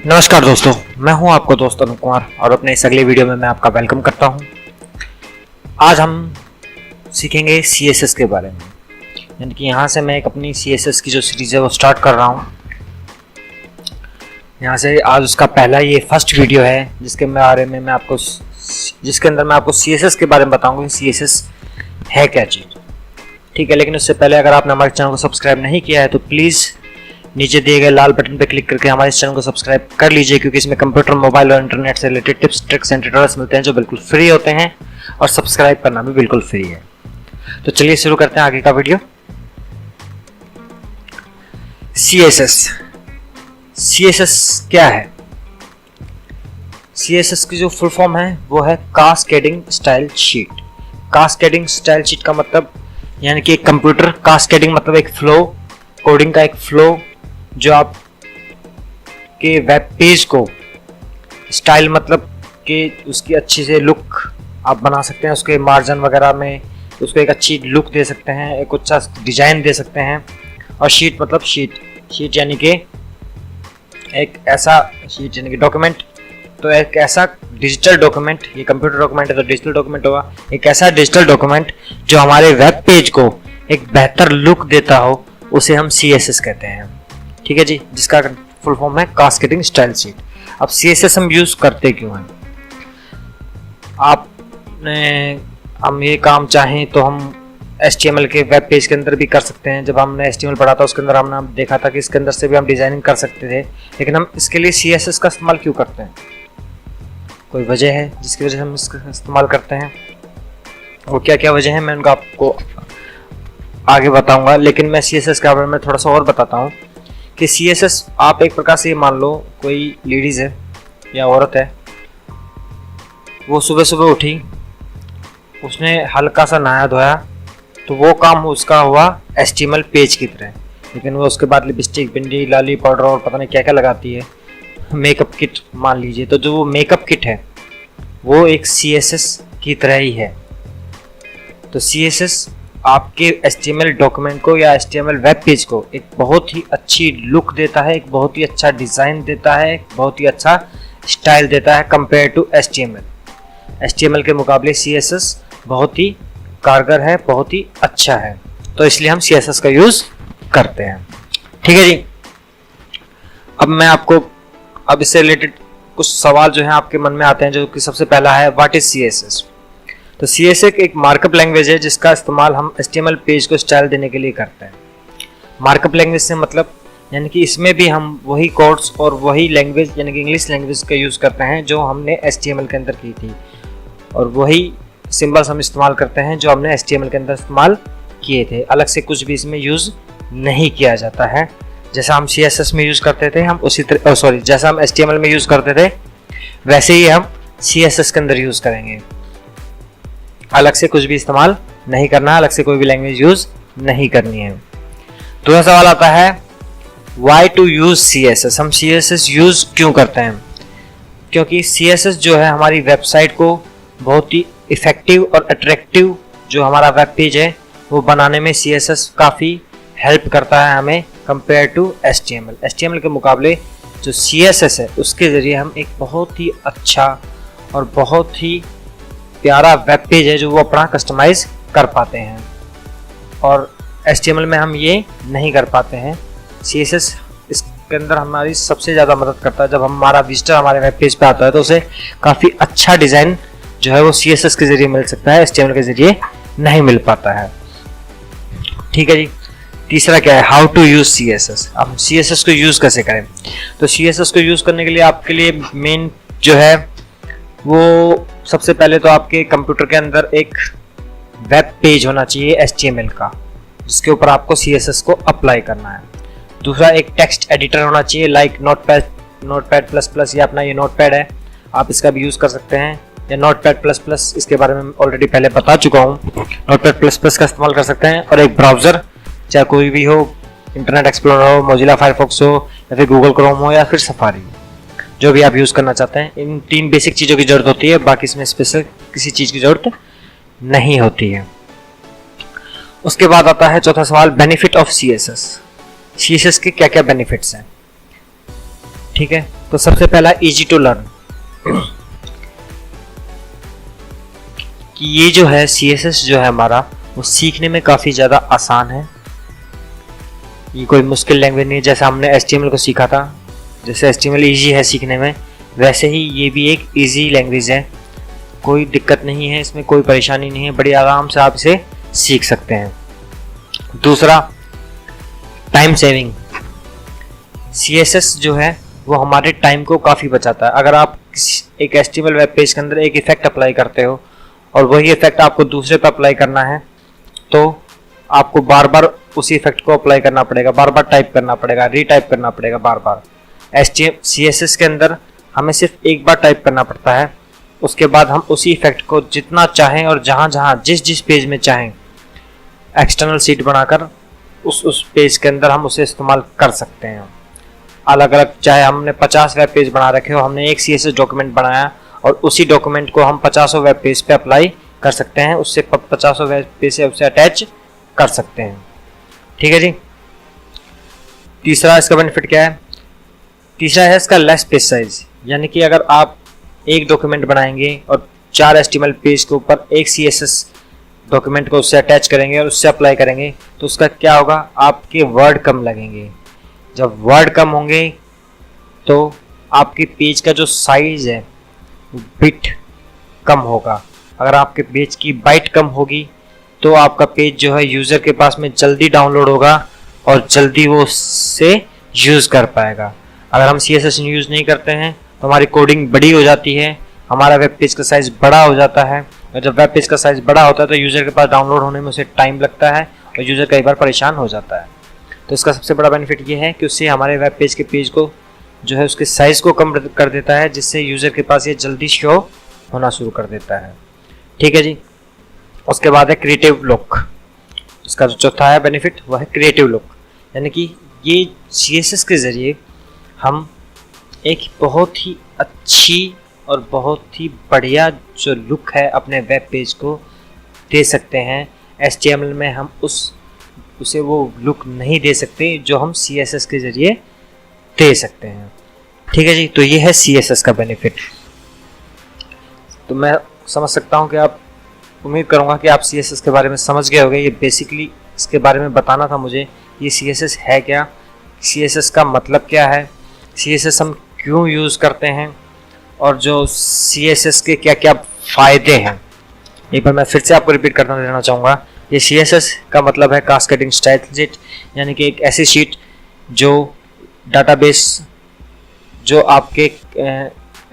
नमस्कार दोस्तों, मैं हूं आपका दोस्त अनु कुमार और अपने इस अगले वीडियो में मैं आपका वेलकम करता हूं। आज हम सीखेंगे CSS के बारे में, यानी कि यहाँ से मैं एक अपनी CSS की जो सीरीज़ है वो स्टार्ट कर रहा हूँ। यहाँ से आज उसका पहला ये फर्स्ट वीडियो है जिसके अंदर मैं आपको CSS के बारे में बताऊँगा कि CSS है क्या चीज़। ठीक है, लेकिन उससे पहले अगर आपने हमारे चैनल को सब्सक्राइब नहीं किया है तो प्लीज़ नीचे दिए गए लाल बटन पर क्लिक करके हमारे इस चैनल को सब्सक्राइब कर लीजिए, क्योंकि इसमें कंप्यूटर, मोबाइल और इंटरनेट से related tips, tricks and tutorials मिलते हैं जो बिल्कुल फ्री होते हैं और सब्सक्राइब करना भी बिल्कुल फ्री है। तो चलिए शुरू करते हैं आगे का वीडियो। CSS क्या है? CSS की जो फुल फॉर्म है वो है cascading style sheet. Cascading style sheet का मतलब यानी कि एक कंप्यूटर, कास्केडिंग मतलब एक फ्लो, कोडिंग का एक फ्लो जो आप के वेब पेज को स्टाइल मतलब कि उसकी अच्छी से लुक आप बना सकते हैं, उसके मार्जिन वगैरह में उसको एक अच्छी लुक दे सकते हैं, एक अच्छा डिजाइन दे सकते हैं। और शीट मतलब शीट यानी कि एक ऐसा शीट यानी कि डॉक्यूमेंट, तो एक ऐसा डिजिटल डॉक्यूमेंट, ये कंप्यूटर डॉक्यूमेंट है तो डिजिटल डॉक्यूमेंट होगा, एक ऐसा डिजिटल डॉक्यूमेंट जो हमारे वेब पेज को एक बेहतर लुक देता हो, उसे हम CSS कहते हैं। ठीक है जी, जिसका फुल फॉर्म है कास्केडिंग स्टाइल शीट। अब CSS हम यूज करते क्यों हैं? हम ये काम चाहें तो हम HTML के वेब पेज के अंदर भी कर सकते हैं। जब हमने HTML पढ़ा था उसके अंदर हमने देखा था कि इसके अंदर से भी हम डिजाइनिंग कर सकते थे, लेकिन हम इसके लिए CSS का इस्तेमाल क्यों करते हैं? कोई वजह है जिसकी वजह से हम इसका इस्तेमाल करते हैं। वो क्या क्या वजह है मैं उनका आपको आगे बताऊंगा, लेकिन मैं CSS के बारे में थोड़ा सा और बताता हूँ कि CSS आप एक प्रकार से मान लो कोई लेडीज़ है या औरत है, वो सुबह सुबह उठी, उसने हल्का सा नहाया धोया, तो वो काम उसका हुआ HTML पेज की तरह, लेकिन वो उसके बाद लिपस्टिक, बिंदी, लाली, पाउडर और पता नहीं क्या क्या लगाती है, मेकअप किट मान लीजिए, तो जो वो मेकअप किट है वो एक CSS की तरह ही है। तो CSS आपके HTML डॉक्यूमेंट को या HTML वेब पेज को एक बहुत ही अच्छी लुक देता है, एक बहुत ही अच्छा डिज़ाइन देता है, एक बहुत ही अच्छा स्टाइल देता है कंपेयर टू HTML के मुकाबले CSS बहुत ही कारगर है, बहुत ही अच्छा है, तो इसलिए हम CSS का यूज़ करते हैं। ठीक है जी, अब मैं आपको इससे रिलेटेड कुछ सवाल जो हैं आपके मन में आते हैं, जो कि सबसे पहला है व्हाट इज CSS। तो CSS एक मार्कअप लैंग्वेज है जिसका इस्तेमाल हम HTML पेज को स्टाइल देने के लिए करते हैं। मार्कअप लैंग्वेज से मतलब यानी कि इसमें भी हम वही कोड्स और वही लैंग्वेज यानी कि इंग्लिश लैंग्वेज का यूज़ करते हैं जो हमने HTML के अंदर की थी, और वही सिंबल्स हम इस्तेमाल करते हैं जो हमने HTML के अंदर इस्तेमाल किए थे। अलग से कुछ भी इसमें यूज़ नहीं किया जाता है। जैसा हम CSS में यूज़ करते थे हम उसी तरह जैसा हम HTML में यूज़ करते थे वैसे ही हम CSS के अंदर यूज़ करेंगे। अलग से कुछ भी इस्तेमाल नहीं करना है, अलग से कोई भी लैंग्वेज यूज़ नहीं करनी है। दूसरा सवाल आता है वाई टू यूज़ CSS। हम CSS यूज़ क्यों करते हैं? क्योंकि CSS जो है हमारी वेबसाइट को बहुत ही इफ़ेक्टिव और अट्रैक्टिव जो हमारा वेब पेज है वो बनाने में CSS काफ़ी हेल्प करता है हमें कंपेयर टू HTML के मुकाबले जो CSS है उसके ज़रिए हम एक बहुत ही अच्छा और बहुत ही प्यारा वेब पेज है जो वो अपना कस्टमाइज़ कर पाते हैं, और HTML में हम ये नहीं कर पाते हैं। CSS इसके अंदर हमारी सबसे ज़्यादा मदद करता है। जब हमारा विजिटर हमारे वेब पेज पे आता है तो उसे काफ़ी अच्छा डिज़ाइन जो है वो CSS के ज़रिए मिल सकता है, HTML के ज़रिए नहीं मिल पाता है। ठीक है जी, तीसरा क्या है हाउ टू यूज़ CSS। अब CSS को यूज़ कैसे करें? तो CSS को यूज़ करने के लिए आपके लिए मेन जो है वो सबसे पहले तो आपके कंप्यूटर के अंदर एक वेब पेज होना चाहिए HTML का, जिसके ऊपर आपको CSS को अप्लाई करना है। दूसरा एक टेक्स्ट एडिटर होना चाहिए लाइक नोटपैड प्लस प्लस, या अपना ये नोटपैड है, आप इसका भी यूज़ कर सकते हैं, या नोटपैड प्लस प्लस, इसके बारे में ऑलरेडी पहले बता चुका हूँ। नोटपैड प्लस प्लस का इस्तेमाल कर सकते हैं, और एक ब्राउज़र चाहे कोई भी हो, इंटरनेट एक्सप्लोरर हो, मोजिला फायरफॉक्स हो, या फिर गूगल क्रोम हो, या फिर सफारी, जो भी आप यूज़ करना चाहते हैं। इन 3 बेसिक चीज़ों की ज़रूरत होती है, बाकी इसमें स्पेशल किसी चीज़ की ज़रूरत नहीं होती है। उसके बाद आता है चौथा सवाल बेनिफिट ऑफ CSS। CSS के क्या क्या बेनिफिट्स हैं? ठीक है, तो सबसे पहला इजी टू लर्न कि ये जो है CSS जो है हमारा वो सीखने में काफ़ी ज़्यादा आसान है। ये कोई मुश्किल लैंग्वेज नहीं है। जैसे हमने HTML को सीखा था, जैसे HTML इजी है सीखने में, वैसे ही ये भी एक इजी लैंग्वेज है। कोई दिक्कत नहीं है इसमें, कोई परेशानी नहीं है, बड़ी आराम से आप इसे सीख सकते हैं। दूसरा, टाइम सेविंग। CSS जो है वो हमारे टाइम को काफ़ी बचाता है। अगर आप एक HTML वेब पेज के अंदर एक इफेक्ट अप्लाई करते हो और वही इफेक्ट आपको दूसरे पर अप्लाई करना है, तो आपको बार बार उसी इफेक्ट को अप्लाई करना पड़ेगा, बार बार टाइप करना पड़ेगा, रीटाइप करना पड़ेगा बार बार। CSS के अंदर हमें सिर्फ एक बार टाइप करना पड़ता है, उसके बाद हम उसी इफेक्ट को जितना चाहें और जहाँ जहाँ जिस जिस पेज में चाहें एक्सटर्नल शीट बनाकर उस पेज के अंदर हम उसे इस्तेमाल कर सकते हैं। अलग अलग, चाहे हमने 50 वेब पेज बना रखे हो, हमने एक CSS डॉक्यूमेंट बनाया और उसी डॉक्यूमेंट को हम 50 वेब पेज पे अप्लाई कर सकते हैं, उससे 50 वेब पेज से उसे अटैच कर सकते हैं। ठीक है जी। तीसरा इसका बेनिफिट क्या है? तीसरा है इसका लेस पेज साइज, यानी कि अगर आप एक डॉक्यूमेंट बनाएंगे और 4 HTML पेज के ऊपर एक CSS डॉक्यूमेंट को उससे अटैच करेंगे और उससे अप्लाई करेंगे, तो उसका क्या होगा, आपके वर्ड कम लगेंगे। जब वर्ड कम होंगे तो आपके पेज का जो साइज है बिट कम होगा। अगर आपके पेज की बाइट कम होगी तो आपका पेज जो है यूज़र के पास में जल्दी डाउनलोड होगा और जल्दी वो उससे यूज़ कर पाएगा। अगर हम CSS यूज़ नहीं करते हैं तो हमारी कोडिंग बड़ी हो जाती है, हमारा वेब पेज का साइज़ बड़ा हो जाता है, और जब वेब पेज का साइज़ बड़ा होता है तो यूज़र के पास डाउनलोड होने में उसे टाइम लगता है और यूज़र कई बार परेशान हो जाता है। तो इसका सबसे बड़ा बेनिफिट ये है कि उससे हमारे वेब पेज के पेज को जो है उसके साइज़ को कम कर देता है, जिससे यूज़र के पास ये जल्दी शो होना शुरू कर देता है। ठीक है जी। उसके बाद है क्रिएटिव लुक। इसका जो चौथा है बेनिफिट वह है क्रिएटिव लुक, यानी कि ये CSS के ज़रिए हम एक बहुत ही अच्छी और बहुत ही बढ़िया जो लुक है अपने वेब पेज को दे सकते हैं। HTML में हम उसे वो लुक नहीं दे सकते जो हम CSS के ज़रिए दे सकते हैं। ठीक है जी। तो ये है CSS का बेनिफिट। तो मैं समझ सकता हूँ कि आप, उम्मीद करूँगा कि आप CSS के बारे में समझ गए होंगे। ये बेसिकली इसके बारे में बताना था मुझे, ये CSS है क्या, CSS का मतलब क्या है, CSS हम क्यों यूज़ करते हैं, और जो CSS के क्या क्या फ़ायदे हैं। एक बार मैं फिर से आपको रिपीट करना देना चाहूँगा। ये CSS का मतलब है कास्केडिंग स्टाइल शीट, यानी कि एक ऐसी शीट जो डाटाबेस, जो आपके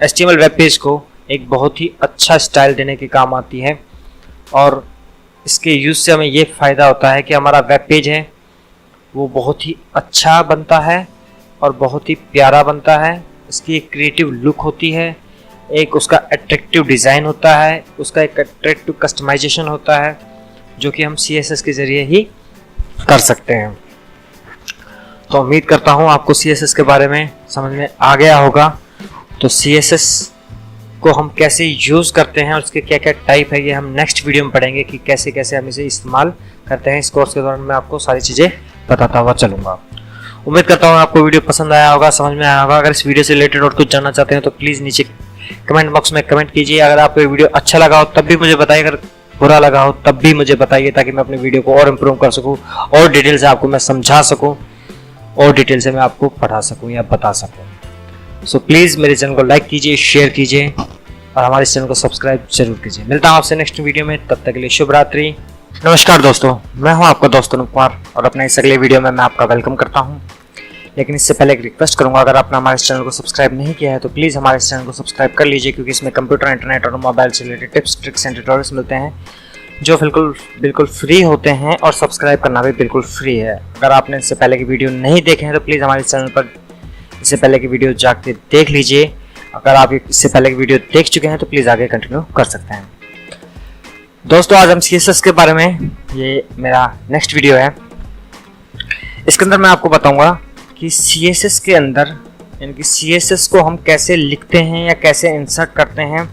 HTML वेब पेज को एक बहुत ही अच्छा स्टाइल देने के काम आती है। और इसके यूज़ से हमें ये फ़ायदा होता है कि हमारा वेब पेज है वो बहुत ही अच्छा बनता है और बहुत ही प्यारा बनता है। इसकी एक क्रिएटिव लुक होती है, एक उसका अट्रैक्टिव डिज़ाइन होता है, उसका एक अट्रैक्टिव कस्टमाइजेशन होता है, जो कि हम CSS के ज़रिए ही कर सकते हैं। तो उम्मीद करता हूँ आपको CSS के बारे में समझ में आ गया होगा। तो CSS को हम कैसे यूज़ करते हैं और उसके क्या क्या टाइप है, ये हम नेक्स्ट वीडियो में पढ़ेंगे कि कैसे कैसे हम इसे इस्तेमाल करते हैं। इस कोर्स के दौरान मैं आपको सारी चीज़ें बताता हुआ चलूँगा। उम्मीद करता हूँ आपको वीडियो पसंद आया होगा, समझ में आया होगा। अगर इस वीडियो से रिलेटेड और कुछ जानना चाहते हैं तो प्लीज़ नीचे कमेंट बॉक्स में कमेंट कीजिए। अगर आपको वीडियो अच्छा लगा हो तब भी मुझे बताइए, अगर बुरा लगा हो तब भी मुझे बताइए, ताकि मैं अपने वीडियो को और इम्प्रूव कर सकूँ और डिटेल से आपको मैं समझा सकूँ और डिटेल से मैं आपको पढ़ा सकूँ या बता सकूँ। सो प्लीज़ मेरे चैनल को लाइक कीजिए, शेयर कीजिए और हमारे चैनल को सब्सक्राइब जरूर कीजिए। मिलता हूँ आपसे नेक्स्ट वीडियो में, तब तक के लिए शुभ रात्रि। नमस्कार दोस्तों, मैं हूँ आपका दोस्त अनुप कुमार और अपने इस अगले वीडियो में मैं आपका वेलकम करता हूँ। लेकिन इससे पहले एक रिक्वेस्ट करूंगा, अगर आपने हमारे चैनल को सब्सक्राइब नहीं किया है तो प्लीज़ हमारे चैनल को सब्सक्राइब कर लीजिए, क्योंकि इसमें कंप्यूटर, इंटरनेट और मोबाइल से related tips, tricks and tutorials मिलते हैं जो बिल्कुल फ्री होते हैं और सब्सक्राइब करना भी बिल्कुल फ्री है। अगर आपने इससे पहले की वीडियो नहीं देखे हैं तो प्लीज़ हमारे चैनल पर इससे पहले की वीडियो जाके देख लीजिए। अगर आप इससे पहले की वीडियो देख चुके हैं तो प्लीज़ आगे कंटिन्यू कर सकते हैं। दोस्तों आज हम CSS के बारे में, ये मेरा नेक्स्ट वीडियो है, इसके अंदर मैं आपको बताऊंगा कि CSS के अंदर, यानी कि CSS को हम कैसे लिखते हैं या कैसे इंसर्ट करते हैं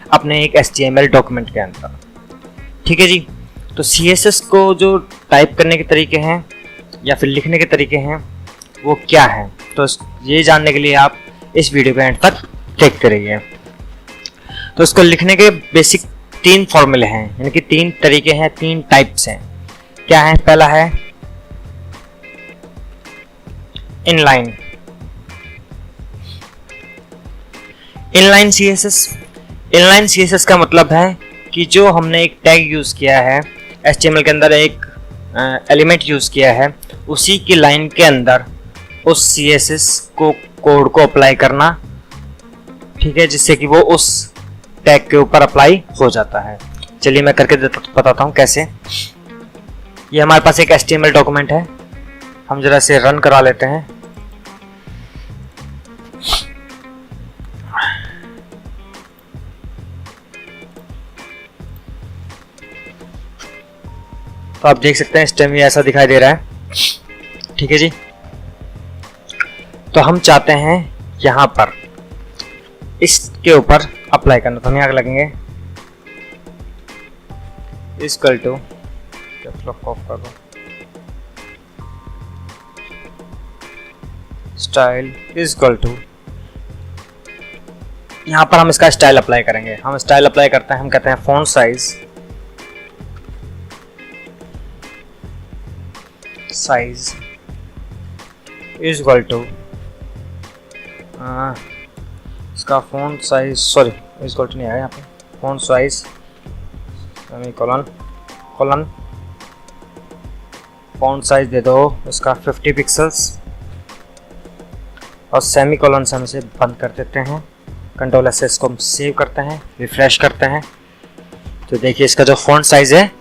अपने एक HTML डॉक्यूमेंट के अंदर। ठीक है जी। तो CSS को जो टाइप करने के तरीके हैं या फिर लिखने के तरीके हैं वो क्या हैं, तो ये जानने के लिए आप इस वीडियो के एंड तक देखते रहिए। तो इसको लिखने के बेसिक 3 फॉर्मूले हैं, यानी कि 3 तरीके हैं, 3 टाइप्स हैं। क्या है? पहला है इनलाइन सीएसएस। इनलाइन सीएसएस का मतलब है कि जो हमने एक टैग यूज किया है, HTML के अंदर एक एलिमेंट यूज किया है, उसी की लाइन के अंदर उस सीएसएस को कोड को अप्लाई करना, ठीक है, जिससे कि वो उस टैग के ऊपर अप्लाई हो जाता है। चलिए मैं करके बताता हूँ कैसे। ये हमारे पास एक HTML डॉक्यूमेंट है, हम जरा से रन करा लेते हैं। तो आप देख सकते हैं इस टाइम में ऐसा दिखाई दे रहा है, ठीक है जी। तो हम चाहते हैं यहाँ पर इसके ऊपर अप्लाई करना, तो हम यहाँ लगेंगे इक्वल टू, ऑफ कर दो, स्टाइल इक्वल टू, यहाँ पर हम इसका स्टाइल अप्लाई करेंगे। हम स्टाइल अप्लाई करते हैं, हम कहते हैं font size is equal to, इसका font size, sorry equal to नहीं आया यहाँ पे, font size semicolon font size दे दो इसका 50 पिक्सल्स, और सेमीकोलन से हम इसे बंद कर देते हैं। कंट्रोल एस से इसको हम सेव करते हैं, रिफ्रेश करते हैं, तो देखिए इसका जो फॉन्ट साइज है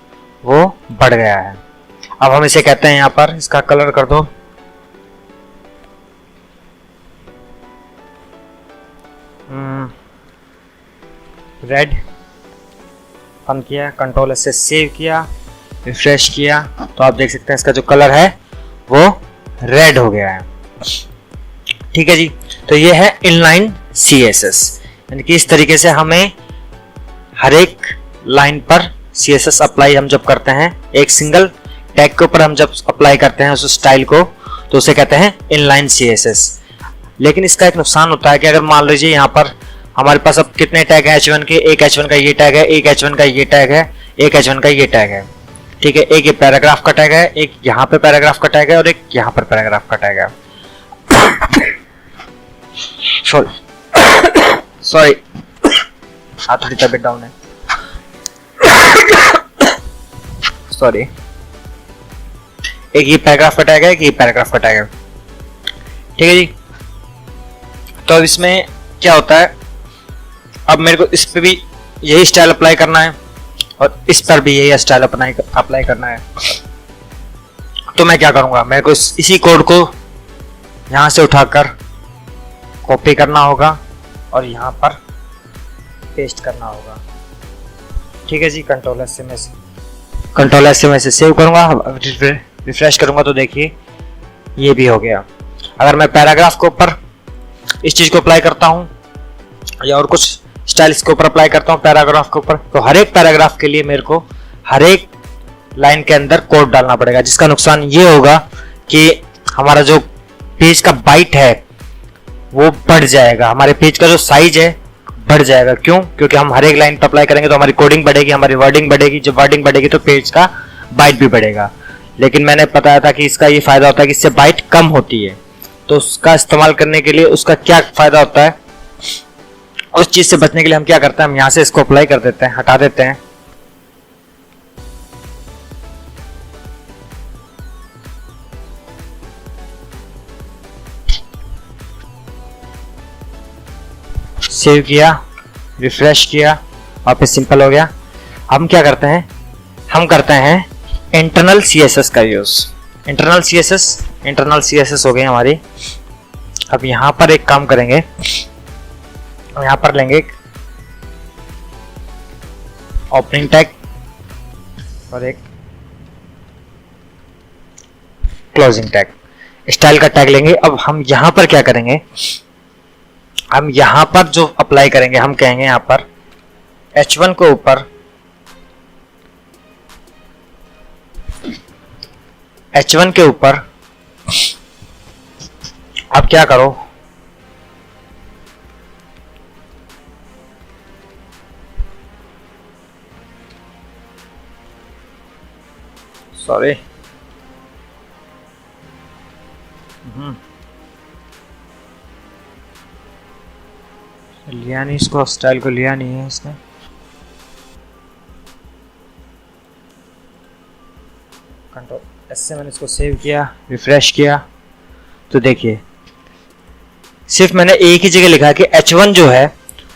वो बढ़ गया है। अब हम इसे कहते हैं यहाँ पर इसका कलर कर दो रेड, बंद किया, कंट्रोल एस से सेव किया, रिफ्रेश किया, तो आप देख सकते हैं इसका जो कलर है वो रेड हो गया है, ठीक है जी। तो ये है इनलाइन सीएसएस, यानी कि इस तरीके से हमें हर एक लाइन पर सीएसएस अप्लाई हम जब करते हैं, एक सिंगल टैग के ऊपर हम जब अप्लाई करते हैं उस स्टाइल को, तो उसे कहते हैं इनलाइन सीएसएस। लेकिन इसका एक नुकसान होता है कि अगर मान लीजिए यहाँ पर हमारे पास अब कितने टैग हैं H1 के, एक H1 का ये टैग है, एक H1 का ये टैग है, एक H1 का ये टैग है, ठीक है, एक ये पैराग्राफ का टैग है, एक यहाँ पे पैराग्राफ का टैग है, और एक यहाँ पर पैराग्राफ का टैग है। सॉरी थोड़ी तबीयत डाउन है, सॉरी। एक ये पैराग्राफ का टैग है, एक ये पैराग्राफ का टैग है, ठीक है जी। तो अब इसमें क्या होता है, अब मेरे को इस पे भी यही स्टाइल अप्लाई करना है और इस पर भी यही स्टाइल अप्लाई करना है। तो मैं क्या करूंगा, मेरे को इसी कोड को यहाँ से उठाकर कॉपी करना होगा और यहाँ पर पेस्ट करना होगा, ठीक है जी। कंट्रोल एस से मैं इसे सेव करूंगा, रिफ्रेश करूंगा, तो देखिए ये भी हो गया। अगर मैं पैराग्राफ के ऊपर इस चीज को अप्लाई करता हूँ या और कुछ स्टाइल इसके ऊपर अप्लाई करता हूँ पैराग्राफ के ऊपर, तो हर एक पैराग्राफ के लिए मेरे को हर एक लाइन के अंदर कोड डालना पड़ेगा, जिसका नुकसान ये होगा कि हमारा जो पेज का बाइट है वो बढ़ जाएगा, हमारे पेज का जो साइज है बढ़ जाएगा। क्यों? क्योंकि हम हर एक लाइन पर अप्लाई करेंगे तो हमारी कोडिंग बढ़ेगी, हमारी वर्डिंग बढ़ेगी, जब वर्डिंग बढ़ेगी तो पेज का बाइट भी बढ़ेगा। लेकिन मैंने बताया था कि इसका ये फायदा होता है कि इससे बाइट कम होती है, तो उसका इस्तेमाल करने के लिए उसका क्या फायदा होता है, उस चीज से बचने के लिए हम क्या करते हैं, हम यहाँ से इसको अप्लाई कर देते हैं, हटा देते हैं, सेव किया, रिफ्रेश किया, वापस सिंपल हो गया। हम क्या करते हैं, हम करते हैं इंटरनल सीएसएस का यूज। इंटरनल सीएसएस हो गई हमारी। अब यहाँ पर एक काम करेंगे, हम यहाँ पर लेंगे ओपनिंग टैग और एक क्लोजिंग टैग, स्टाइल का टैग लेंगे। अब हम यहाँ पर क्या करेंगे, हम यहाँ पर जो अप्लाई करेंगे, हम कहेंगे यहाँ पर H1 के ऊपर अब क्या करो, सॉरी। लिया नहीं, इसको स्टाइल को लिया नहीं है इसने। कंट्रोल एस से मैंने इसको सेव किया, रिफ्रेश किया, तो देखिए सिर्फ मैंने एक ही जगह लिखा है कि H1 जो है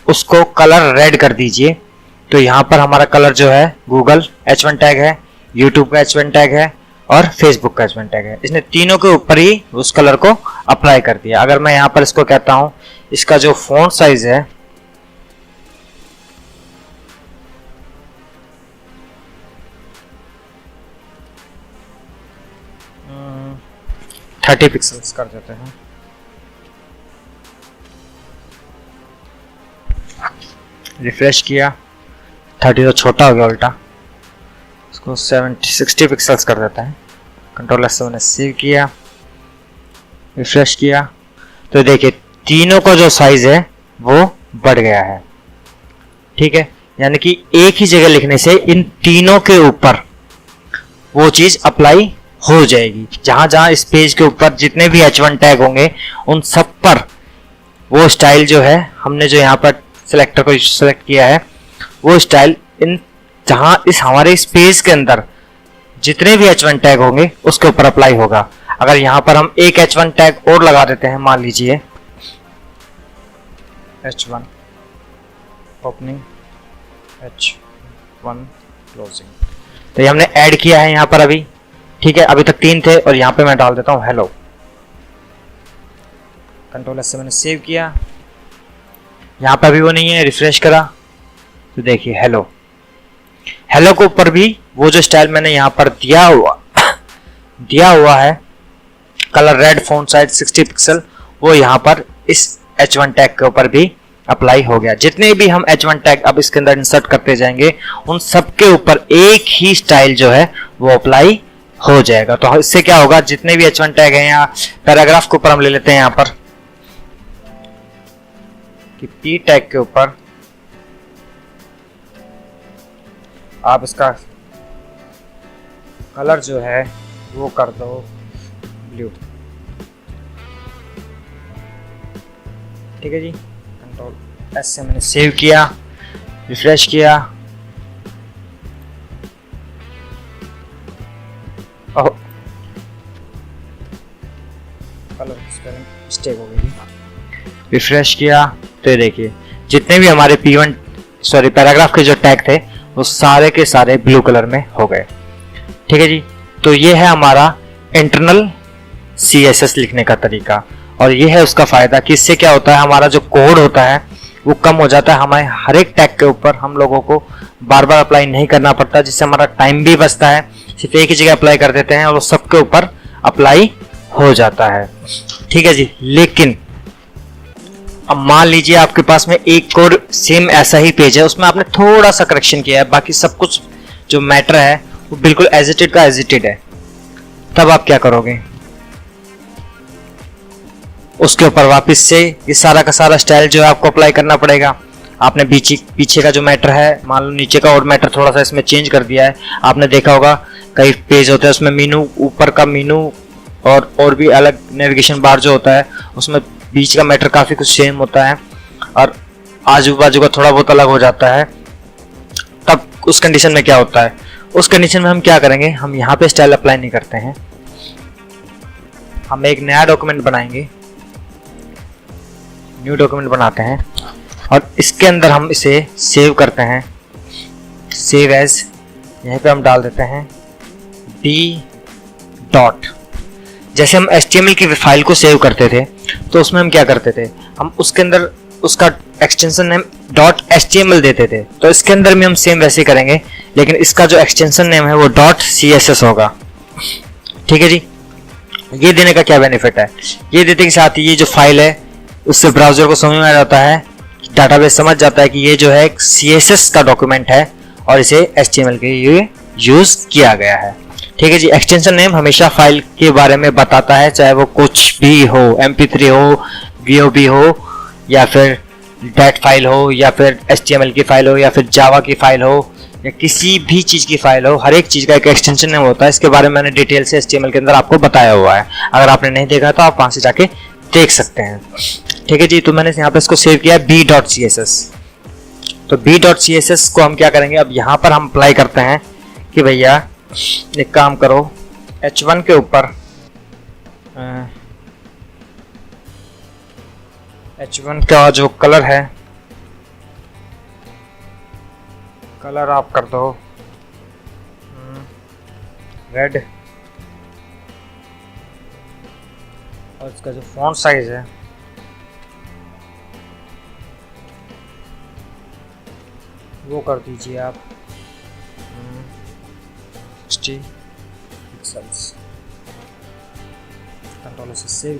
उसको कलर रेड कर दीजिए। तो यहाँ पर हमारा कलर जो है गूगल H1 टैग है, यूट्यूब का H1 टैग है और फेसबुक का H1 टैग है। इसने तीनों के ऊपर ही उस कलर को अप्लाई कर दिया। अगर मैं यहाँ पर इसको कहता हूँ इसका जो फॉन्ट साइज है 30 पिक्सल्स कर देते हैं। रिफ्रेश किया, 30 तो छोटा हो गया उल्टा, इसको 60 पिक्सल्स कर देते हैं। कंट्रोल एस से मैंने सेव किया, रिफ्रेश किया, तो देखिए तीनों का जो साइज है वो बढ़ गया है। ठीक है, यानी कि एक ही जगह लिखने से इन तीनों के ऊपर वो चीज अप्लाई हो जाएगी। जहां जहां इस पेज के ऊपर जितने भी H1 टैग होंगे उन सब पर वो स्टाइल जो है, हमने जो यहाँ पर सिलेक्टर को सिलेक्ट किया है, वो स्टाइल इन जहां इस हमारे इस पेज के अंदर जितने भी H1 टैग होंगे उसके ऊपर अप्लाई होगा। अगर यहाँ पर हम एक H1 टैग और लगा देते हैं, मान लीजिए H1 ओपनिंग H1 क्लोजिंग, तो ये हमने ऐड किया है यहाँ पर अभी। ठीक है, अभी तक 3 थे और यहाँ पे मैं डाल देता हूँ हेलो। कंट्रोल एस से मैंने सेव किया, यहाँ पे अभी वो नहीं है, रिफ्रेश करा तो देखिए हेलो। हेलो के ऊपर भी वो जो स्टाइल मैंने यहाँ पर दिया हुआ है colour red, font size 60 pixel, वो यहाँ पर इस H1 टैग के ऊपर भी अप्लाई हो गया। जितने भी हम H1 टैग अब इसके अंदर इंसर्ट करते जाएंगे उन सब के ऊपर एक ही स्टाइल जो है वो अप्लाई हो जाएगा। तो इससे क्या होगा, जितने भी H1 टैग हैं, या पैराग्राफ के ऊपर हम ले लेते हैं यहाँ पर कि P टैग के ऊपर आप इसका कलर जो है वो कर दो ब्लू। ठीक है जी, कंट्रोल एस से मैंने सेव किया, रिफ्रेश किया, ओह कलर मिस्टेक हो गई, रिफ्रेश किया, तो देखिए जितने भी हमारे पैराग्राफ के जो टैग थे वो सारे के सारे ब्लू कलर में हो गए। ठीक है जी, तो ये है हमारा इंटरनल CSS लिखने का तरीका, और ये है उसका फायदा कि इससे क्या होता है, हमारा जो कोड होता है वो कम हो जाता है। हमारे हर एक टैग के ऊपर हम लोगों को बार बार अप्लाई नहीं करना पड़ता, जिससे हमारा टाइम भी बचता है। सिर्फ एक ही जगह अप्लाई कर देते हैं और वो सबके ऊपर अप्लाई हो जाता है। ठीक है जी, लेकिन अब मान लीजिए आपके पास में एक और सेम ऐसा ही पेज है, उसमें आपने थोड़ा सा करेक्शन किया है, बाकी सब कुछ जो मैटर है वो बिल्कुल एज इट इज का एज इट इज है। तब आप क्या करोगे, उसके ऊपर वापस से ये सारा का सारा स्टाइल जो है आपको अप्लाई करना पड़ेगा। आपने पीछे का जो मैटर है, मान लो नीचे का और मैटर थोड़ा सा इसमें चेंज कर दिया है। आपने देखा होगा कई पेज होते हैं उसमें मीनू, ऊपर का मीनू और भी अलग नेविगेशन बार जो होता है उसमें बीच का मैटर काफी कुछ सेम होता है और आजू बाजू का थोड़ा बहुत अलग हो जाता है। तब उस कंडीशन में क्या होता है, उस कंडीशन में हम क्या करेंगे, हम यहाँ पे स्टाइल अप्लाई नहीं करते हैं, हम एक नया डॉक्यूमेंट बनाएंगे, न्यू डॉक्यूमेंट बनाते हैं और इसके अंदर हम इसे सेव करते हैं, सेव एज, यहीं पे हम डाल देते हैं डी डॉट। जैसे हम HTML की फाइल को सेव करते थे तो उसमें हम क्या करते थे, हम उसके अंदर उसका एक्सटेंशन नेम डॉट HTML देते थे, तो इसके अंदर भी हम सेम वैसे करेंगे, लेकिन इसका जो एक्सटेंशन नेम है वो डॉट CSS होगा। ठीक है जी, ये देने का क्या बेनिफिट है, ये देने के साथ ये जो फाइल है उससे ब्राउजर को समझ में आ जाता है, डाटाबेस समझ जाता है कि ये जो है एक CSS का डॉक्यूमेंट है और इसे HTML के लिए यूज किया गया है। ठीक है जी, एक्सटेंशन नेम हमेशा फाइल के बारे में बताता है, चाहे वो कुछ भी हो, MP3 हो, VOB हो, या फिर डेट फाइल हो, या फिर HTML की फाइल हो, या फिर जावा की फाइल हो, या किसी भी चीज़ की फाइल हो, हर एक चीज़ का एक एक्सटेंशन नेम होता है। इसके बारे में मैंने डिटेल से HTML के अंदर आपको बताया हुआ है। अगर आपने नहीं देखा तो आप वहाँ से जाके देख सकते हैं। ठीक है जी, तो मैंने यहाँ पे इसको सेव किया b.css। तो b.css को हम क्या करेंगे, अब यहाँ पर हम अप्लाई करते हैं कि भैया एक काम करो, h1 के ऊपर h1 का जो कलर है, कलर आप कर दो रेड, और इसका जो फॉन्ट साइज है वो कर दीजिए आप 60 पिक्सल्स। कंट्रोल से सेव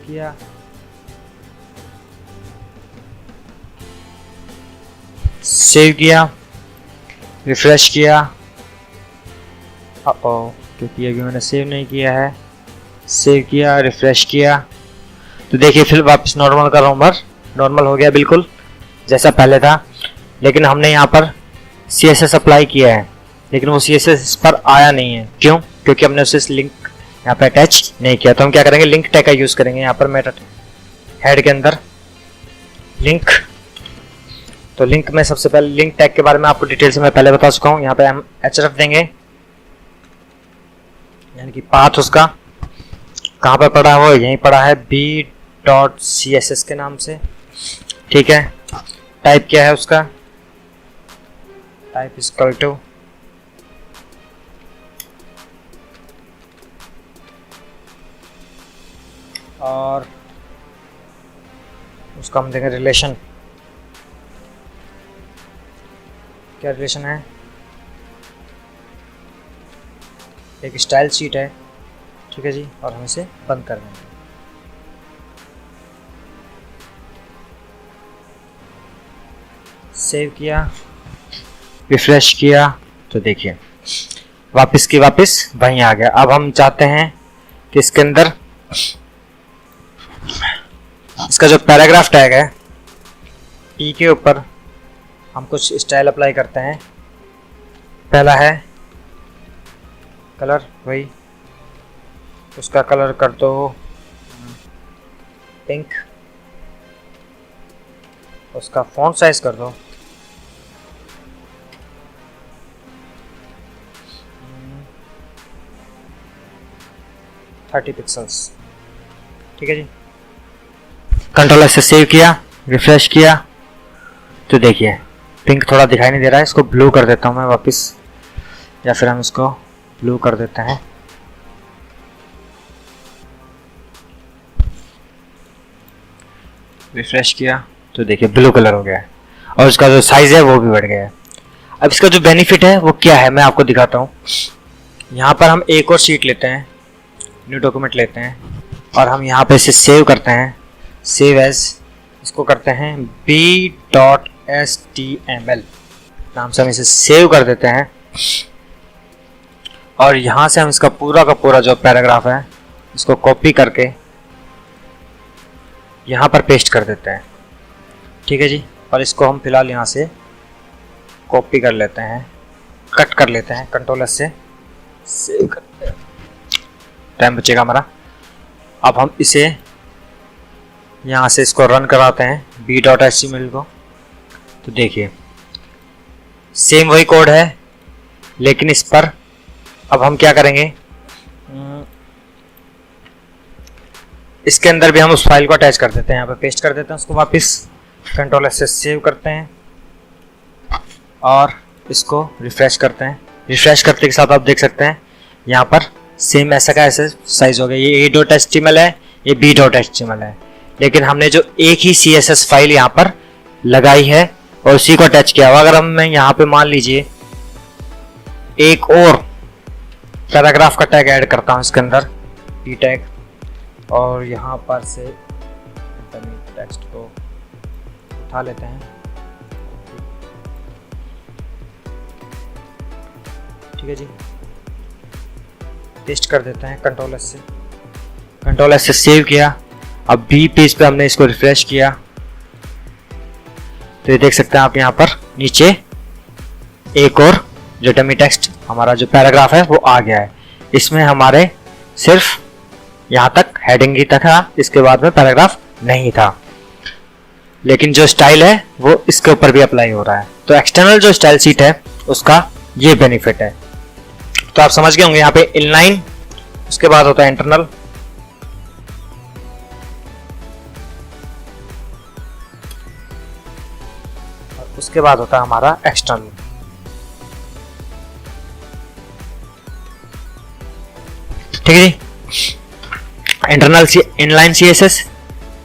किया, रिफ्रेश किया। क्योंकि अभी मैंने सेव नहीं किया है, सेव किया, रिफ्रेश किया, तो देखिए फिर वापस नॉर्मल का नॉर्मल हो गया बिल्कुल जैसा पहले था। लेकिन हमने यहाँ पर CSS अप्लाई किया है, लेकिन वो CSS इस पर आया नहीं है। क्यों? क्योंकि हमने उसे लिंक यहाँ पे अटैच नहीं किया। तो हम क्या करेंगे, लिंक टैग का यूज़ करेंगे। यहाँ पर मैं हेड के अंदर लिंक, तो लिंक में सबसे पहले लिंक टैग के बारे में आपको डिटेल से मैं पहले बता चुका हूँ। यहाँ पे हम href देंगे, यानी कि पाथ उसका कहाँ पर पड़ा है, वो यहीं पड़ा है b.css के नाम से। ठीक है, टाइप क्या है उसका, टाइप इक्वल टू और उसका हम देंगे रिलेशन। क्या रिलेशन है, एक स्टाइल शीट है। ठीक है जी, और हम इसे बंद कर देंगे। सेव किया, रिफ्रेश किया, तो देखिए वापस की वापस वहीं आ गया। अब हम चाहते हैं कि इसके अंदर इसका जो पैराग्राफ टैग है ई के ऊपर हम कुछ स्टाइल अप्लाई करते हैं। पहला है कलर, वही उसका कलर कर दो पिंक, उसका फॉन्ट साइज कर दो 30 पिक्सल्स। ठीक है जी, कंट्रोल से सेव किया, रिफ्रेश किया, तो देखिए पिंक थोड़ा दिखाई नहीं दे रहा है। इसको ब्लू कर देता हूँ मैं वापस, या फिर हम इसको ब्लू कर देते हैं। रिफ्रेश किया तो देखिए ब्लू कलर हो गया है, और इसका जो साइज है वो भी बढ़ गया है। अब इसका जो बेनिफिट है वो क्या है मैं आपको दिखाता हूँ। यहाँ पर हम एक और शीट लेते हैं, न्यू डॉक्यूमेंट लेते हैं, और हम यहाँ पे इसे सेव करते हैं, सेव एज, इसको करते हैं b.html नाम से हम इसे सेव कर देते हैं। और यहाँ से हम इसका पूरा का पूरा जो पैराग्राफ है इसको कॉपी करके यहाँ पर पेस्ट कर देते हैं। ठीक है जी, और इसको हम फिलहाल यहाँ से कॉपी कर लेते हैं, कट कर लेते हैं, कंट्रोल एस से सेव करते हैं, टाइम बचेगा हमारा। अब हम इसे यहाँ से इसको रन कराते हैं b.html को, तो देखिए सेम वही कोड है, लेकिन इस पर अब हम क्या करेंगे, इसके अंदर भी हम उस फाइल को अटैच कर देते हैं, यहाँ पे पेस्ट कर देते हैं उसको वापस, कंट्रोल एस से सेव करते हैं और इसको रिफ्रेश करते हैं। रिफ्रेश करते के साथ आप देख सकते हैं यहाँ पर सेम ऐसा का ऐसे साइज हो गया। ये a.html है, ये b.html है, लेकिन हमने जो एक ही CSS फाइल यहाँ पर लगाई है और उसी को अटैच किया हुआ। अगर मैं यहाँ पे मान लीजिए एक और पैराग्राफ का टैग ऐड करता हूँ इसके अंदर, p टैग, और यहाँ पर से टेक्स्ट को उठा लेते हैं। ठीक है जी, पेस्ट कर देते हैं कंट्रोल एस से सेव किया। अब बी पेज पे हमने इसको रिफ्रेश किया तो ये देख सकते हैं आप यहाँ पर नीचे एक और जो डमी टेक्स्ट हमारा जो पैराग्राफ है वो आ गया है। इसमें हमारे सिर्फ यहाँ तक हेडिंग ही तक था, इसके बाद में पैराग्राफ नहीं था, लेकिन जो स्टाइल है वो इसके ऊपर भी अप्लाई हो रहा है। तो एक्सटर्नल जो स्टाइल शीट है उसका ये बेनिफिट है। तो आप समझ गए होंगे यहाँ पे इनलाइन, उसके बाद होता है इंटरनल, और उसके बाद होता है हमारा एक्सटर्नल। ठीक है जी, internal inline CSS,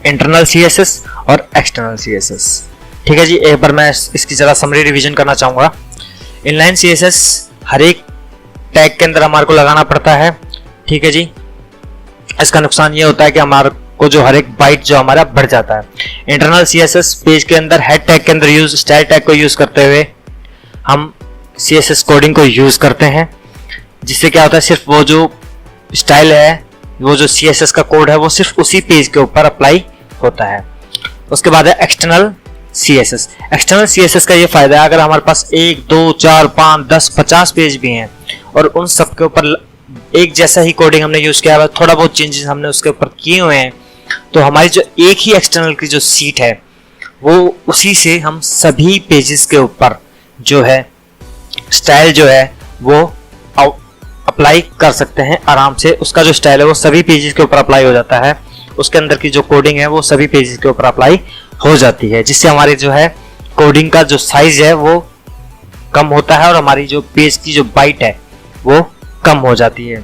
internal CSS और एक्सटर्नल सीएसएस। ठीक है जी, एक बार मैं इसकी जरा समरी रिवीजन करना चाहूंगा। इनलाइन सीएसएस हर एक टैग के अंदर हमारे को लगाना पड़ता है। ठीक है जी, इसका नुकसान ये होता है कि हमारे को जो हर एक बाइट जो हमारा बढ़ जाता है। इंटरनल सीएसएस पेज के अंदर हेड टैग के अंदर यूज, स्टाइल टैग को यूज करते हुए हम सीएसएस कोडिंग को यूज करते हैं, जिससे क्या होता है सिर्फ वो जो स्टाइल है, वो जो सीएसएस का कोड है वो सिर्फ उसी पेज के ऊपर अप्लाई होता है। उसके बाद है एक्सटर्नल सीएसएस। एक्सटर्नल सीएसएस का ये फायदा है, अगर हमारे पास 1 2 4 5 10 50 पेज भी हैं और उन सब के ऊपर एक जैसा ही कोडिंग हमने यूज किया है, थोड़ा बहुत चेंजेस हमने उसके ऊपर किए हुए हैं, तो हमारी जो एक ही एक्सटर्नल की जो सीट है वो उसी से हम सभी पेजेस के ऊपर जो है स्टाइल जो है वो अप्लाई कर सकते हैं आराम से। उसका जो स्टाइल है वो सभी पेजेस के ऊपर अप्लाई हो जाता है, उसके अंदर की जो कोडिंग है वो सभी पेजेस के ऊपर अप्लाई हो जाती है, जिससे हमारी जो है कोडिंग का जो साइज है वो कम होता है और हमारी जो पेज की जो बाइट है वो कम हो जाती है।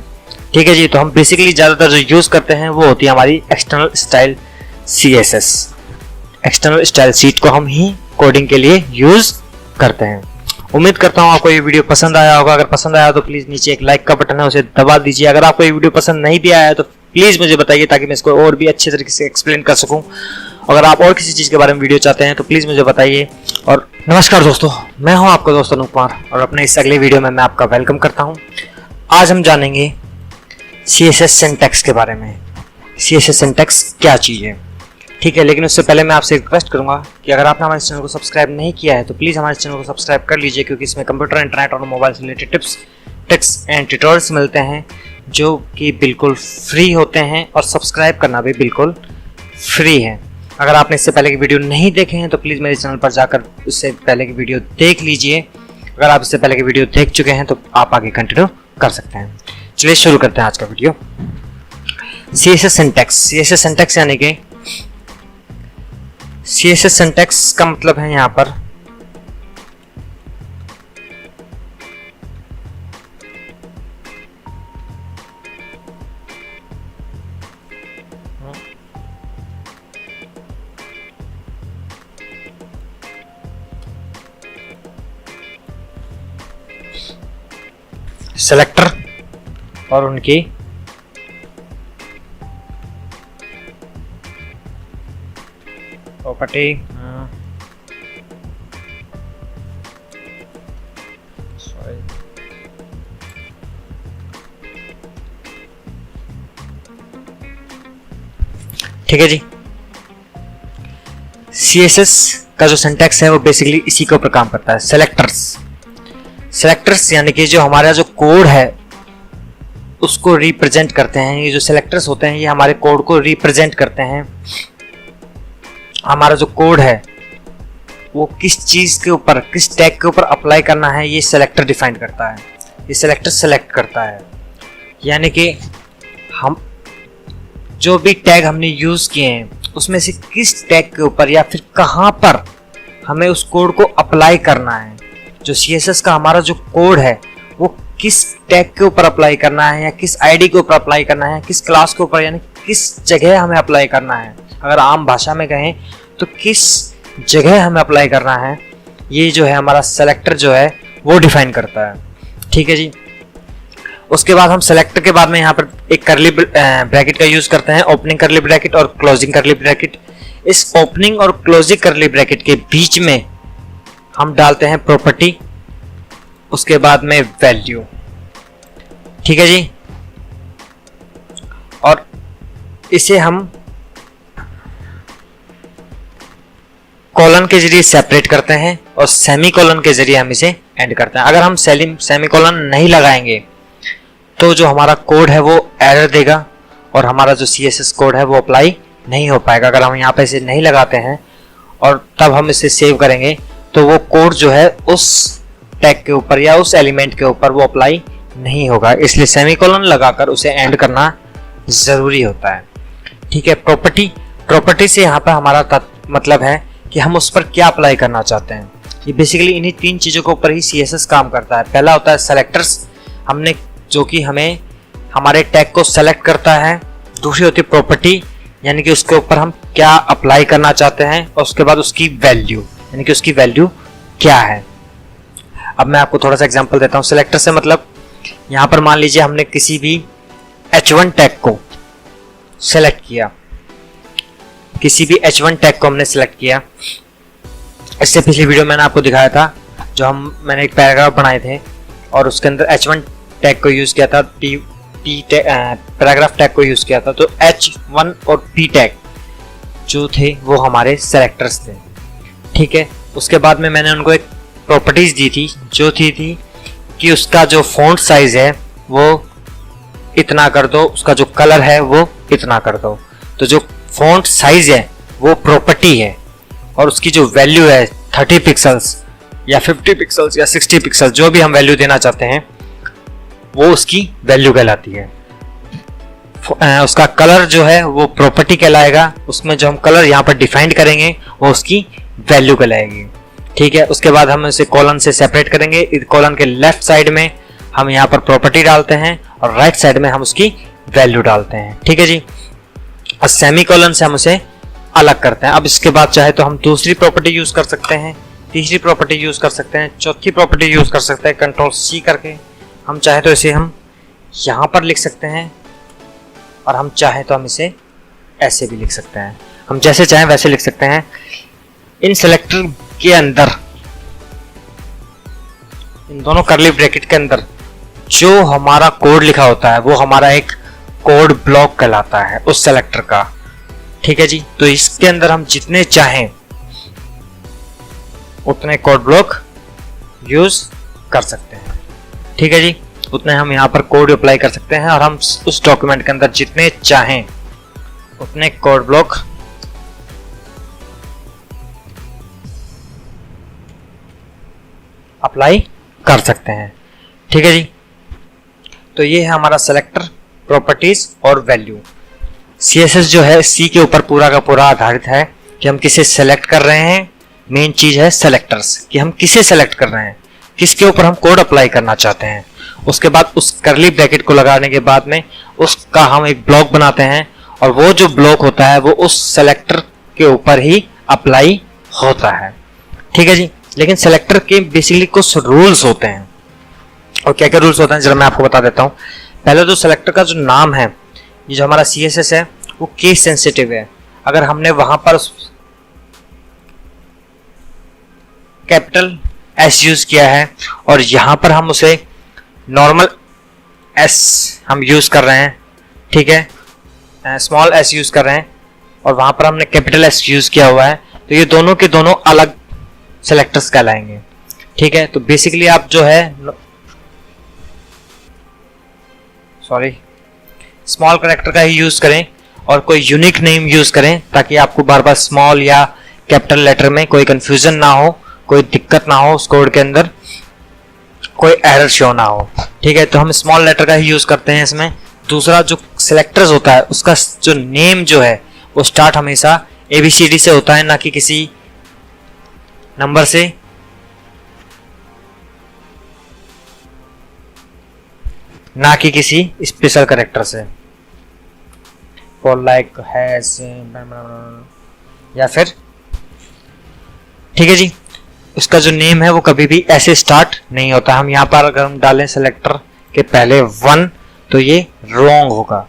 ठीक है जी, तो हम बेसिकली ज़्यादातर जो यूज़ करते हैं वो होती है हमारी external style CSS. External style sheet को हम ही कोडिंग के लिए यूज़ करते हैं। उम्मीद करता हूँ आपको ये वीडियो पसंद आया होगा। अगर पसंद आया तो प्लीज़ नीचे एक लाइक का बटन है उसे दबा दीजिए। अगर आपको ये वीडियो पसंद नहीं भी आया है तो प्लीज़ मुझे बताइए ताकि मैं इसको और भी अच्छे तरीके से एक्सप्लेन कर सकूँ। अगर आप और किसी चीज़ के बारे में वीडियो चाहते हैं तो प्लीज़ मुझे बताइए। और नमस्कार दोस्तों, मैं हूं आपका दोस्त अनूप कुमार और अपने इस अगले वीडियो में मैं आपका वेलकम करता हूं। आज हम जानेंगे CSS सिंटैक्स के बारे में। CSS सिंटैक्स क्या चीज़ है, ठीक है। लेकिन उससे पहले मैं आपसे रिक्वेस्ट करूंगा कि अगर आपने हमारे चैनल को सब्सक्राइब नहीं किया है तो प्लीज़ हमारे चैनल को सब्सक्राइब कर लीजिए, क्योंकि इसमें कंप्यूटर, इंटरनेट और मोबाइल से related tips, tricks and tutorials मिलते हैं जो कि बिल्कुल फ्री होते हैं और सब्सक्राइब करना भी बिल्कुल फ्री है। अगर आपने इससे पहले की वीडियो नहीं देखे हैं तो प्लीज़ मेरे चैनल पर जाकर उससे पहले की वीडियो देख लीजिए। अगर आप इससे पहले की वीडियो देख चुके हैं तो आप आगे कंटिन्यू कर सकते हैं। चलिए शुरू करते हैं आज का video. CSS syntax. CSS syntax यानी कि CSS सिंटैक्स का मतलब है यहाँ पर सेलेक्टर और उनकी प्रॉपर्टी, ठीक है जी। CSS का जो सिंटैक्स है वो बेसिकली इसी के ऊपर काम करता है। सेलेक्टर्स यानी कि जो हमारा जो कोड है उसको रिप्रेजेंट करते हैं। ये जो सेलेक्टर्स होते हैं ये हमारे कोड को रिप्रेजेंट करते हैं। हमारा जो कोड है वो किस चीज़ के ऊपर, किस टैग के ऊपर अप्लाई करना है, ये सेलेक्टर डिफाइन करता है। ये सेलेक्टर सेलेक्ट करता है, यानी कि हम जो भी टैग हमने यूज़ किए हैं उसमें से किस टैग के ऊपर या फिर कहाँ पर हमें उस कोड को अप्लाई करना है। जो CSS का हमारा जो कोड है वो किस टैग के ऊपर अप्लाई करना है या किस आईडी के ऊपर अप्लाई करना है, किस क्लास के ऊपर, यानी किस जगह हमें अप्लाई करना है। अगर आम भाषा में कहें तो किस जगह हमें अप्लाई करना है, ये जो है हमारा सेलेक्टर जो है वो डिफाइन करता है। ठीक है जी। उसके बाद हम सेलेक्टर के बाद में यहाँ पर एक करली ब्रैकेट का यूज़ करते हैं, ओपनिंग करली ब्रैकेट और क्लोजिंग करली ब्रैकेट। इस ओपनिंग और क्लोजिंग करली ब्रैकेट के बीच में हम डालते हैं प्रॉपर्टी, उसके बाद में वैल्यू। ठीक है जी। और इसे हम कॉलन के जरिए सेपरेट करते हैं और सेमी कॉलन के जरिए हम इसे एंड करते हैं। अगर हम सेमी कॉलन नहीं लगाएंगे तो जो हमारा कोड है वो एरर देगा और हमारा जो CSS कोड है वो अप्लाई नहीं हो पाएगा। अगर हम यहाँ पे इसे नहीं लगाते हैं और तब हम इसे सेव करेंगे तो वो कोड जो है उस टैग के ऊपर या उस एलिमेंट के ऊपर वो अप्लाई नहीं होगा, इसलिए सेमीकोलन लगाकर उसे एंड करना ज़रूरी होता है। ठीक है, प्रॉपर्टी से यहाँ पर हमारा मतलब है कि हम उस पर क्या अप्लाई करना चाहते हैं। ये बेसिकली इन्हीं 3 चीज़ों के ऊपर ही CSS काम करता है। पहला होता है सेलेक्टर्स, हमने जो कि हमें हमारे टैग को सेलेक्ट करता है। दूसरी होती है प्रॉपर्टी, यानी कि उसके ऊपर हम क्या अप्लाई करना चाहते हैं, और उसके बाद उसकी वैल्यू, यानी कि उसकी वैल्यू क्या है। अब मैं आपको थोड़ा सा एग्जांपल देता हूँ। सेलेक्टर से मतलब यहाँ पर मान लीजिए हमने किसी भी H1 टैग को सेलेक्ट किया, किसी भी H1 टैग को हमने सेलेक्ट किया। इससे पिछली वीडियो मैंने आपको दिखाया था, जो मैंने एक पैराग्राफ बनाए थे और उसके अंदर H1 टैग को यूज़ किया था, पैराग्राफ टैग को यूज़ किया था। तो H1 और P टैग जो थे वो हमारे सेलेक्टर्स थे। ठीक है, उसके बाद में मैंने उनको एक प्रॉपर्टीज दी थी जो थी कि उसका जो फॉन्ट साइज है वो इतना कर दो, उसका जो कलर है वो इतना कर दो। तो जो फॉन्ट साइज है वो प्रॉपर्टी है और उसकी जो वैल्यू है 30 पिक्सल्स या 50 पिक्सल्स या 60 पिक्सल्स, जो भी हम वैल्यू देना चाहते हैं वो उसकी वैल्यू कहलाती है। उसका कलर जो है वो प्रॉपर्टी कहलाएगा, उसमें जो हम कलर यहाँ पर डिफाइंड करेंगे वो उसकी वैल्यू कहलाएगी। ठीक है, उसके बाद हम इसे कॉलन से सेपरेट करेंगे। कॉलन के लेफ्ट साइड में हम यहाँ पर प्रॉपर्टी डालते हैं और राइट साइड में हम उसकी वैल्यू डालते हैं। ठीक है जी, और सेमी कॉलन से हम उसे अलग करते हैं। अब इसके बाद चाहे तो हम दूसरी प्रॉपर्टी यूज कर सकते हैं, तीसरी प्रॉपर्टी यूज कर सकते हैं, चौथी प्रॉपर्टी यूज कर सकते हैं Ctrl+C करके। हम चाहे तो इसे हम यहाँ पर लिख सकते हैं और हम चाहे तो हम इसे ऐसे भी लिख सकते हैं, हम जैसे चाहें वैसे लिख सकते हैं। इन सेलेक्टर के अंदर, इन दोनों कर्ली ब्रैकेट के अंदर जो हमारा कोड लिखा होता है वो हमारा एक कोड ब्लॉक कहलाता है उस सेलेक्टर का। ठीक है जी, तो इसके अंदर हम जितने चाहें उतने कोड ब्लॉक यूज कर सकते हैं। ठीक है जी, उतने हम यहाँ पर कोड अप्लाई कर सकते हैं और हम उस डॉक्यूमेंट के अंदर जितने चाहें उतने कोड ब्लॉक अप्लाई कर सकते हैं। ठीक है जी, तो ये है हमारा सेलेक्टर, प्रॉपर्टीज और वैल्यू। CSS जो है C के ऊपर पूरा का पूरा आधारित है कि हम किसे सेलेक्ट कर रहे हैं। मेन चीज है सेलेक्टर्स, कि हम किसे सेलेक्ट कर रहे हैं, किसके ऊपर हम कोड अप्लाई करना चाहते हैं। उसके बाद उस कर्ली ब्रैकेट को लगाने के बाद में उसका हम एक ब्लॉक बनाते हैं और वो जो ब्लॉक होता है वो उस सेलेक्टर के ऊपर ही अप्लाई होता है। ठीक है जी, लेकिन सेलेक्टर के बेसिकली कुछ रूल्स होते हैं, और क्या क्या रूल्स होते हैं जरा मैं आपको बता देता हूँ। पहले तो सेलेक्टर का जो नाम है, ये जो हमारा CSS है वो केस सेंसिटिव है। अगर हमने वहां पर कैपिटल S यूज किया है और यहां पर हम उसे नॉर्मल S हम यूज कर रहे हैं, ठीक है, स्मॉल s यूज कर रहे हैं और वहां पर हमने कैपिटल S यूज किया हुआ है, तो ये दोनों के दोनों अलग सेलेक्टर्स कहलाएंगे। ठीक है, तो बेसिकली आप जो है स्मॉल कैरेक्टर का ही यूज करें और कोई यूनिक नेम यूज करें ताकि आपको बार बार स्मॉल या कैपिटल लेटर में कोई कंफ्यूजन ना हो, कोई दिक्कत ना हो, उस कोड के अंदर कोई एरर शो ना हो। ठीक है, तो हम स्मॉल लेटर का ही यूज करते हैं इसमें। दूसरा जो सेलेक्टर्स होता है उसका जो नेम जो है वो स्टार्ट हमेशा ABCD से होता है, ना कि किसी नंबर से। ना कि किसी स्पेशल कैरेक्टर से, फॉर लाइक हैज या फिर। ठीक है जी, उसका जो नेम है वो कभी भी ऐसे स्टार्ट नहीं होता। हम यहाँ पर अगर हम डालें सेलेक्टर के पहले 1 तो ये रॉन्ग होगा,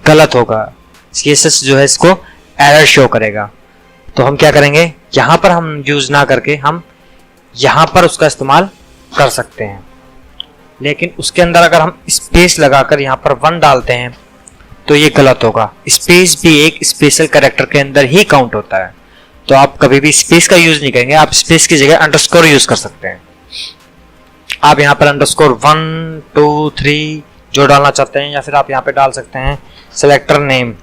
गलत होगा। CSS जो है इसको एरर शो करेगा। तो हम क्या करेंगे, यहाँ पर हम यूज ना करके हम यहाँ पर उसका इस्तेमाल कर सकते हैं। लेकिन उसके अंदर अगर हम स्पेस लगाकर यहाँ पर 1 डालते हैं तो ये गलत होगा। स्पेस भी एक स्पेशल कैरेक्टर के अंदर ही काउंट होता है। तो आप कभी भी स्पेस का यूज नहीं करेंगे, आप स्पेस की जगह अंडरस्कोर यूज कर सकते हैं। आप यहाँ पर अंडरस्कोर 1 2 3 जो डालना चाहते हैं, या फिर आप यहाँ पे डाल सकते हैं सेलेक्टर नेम,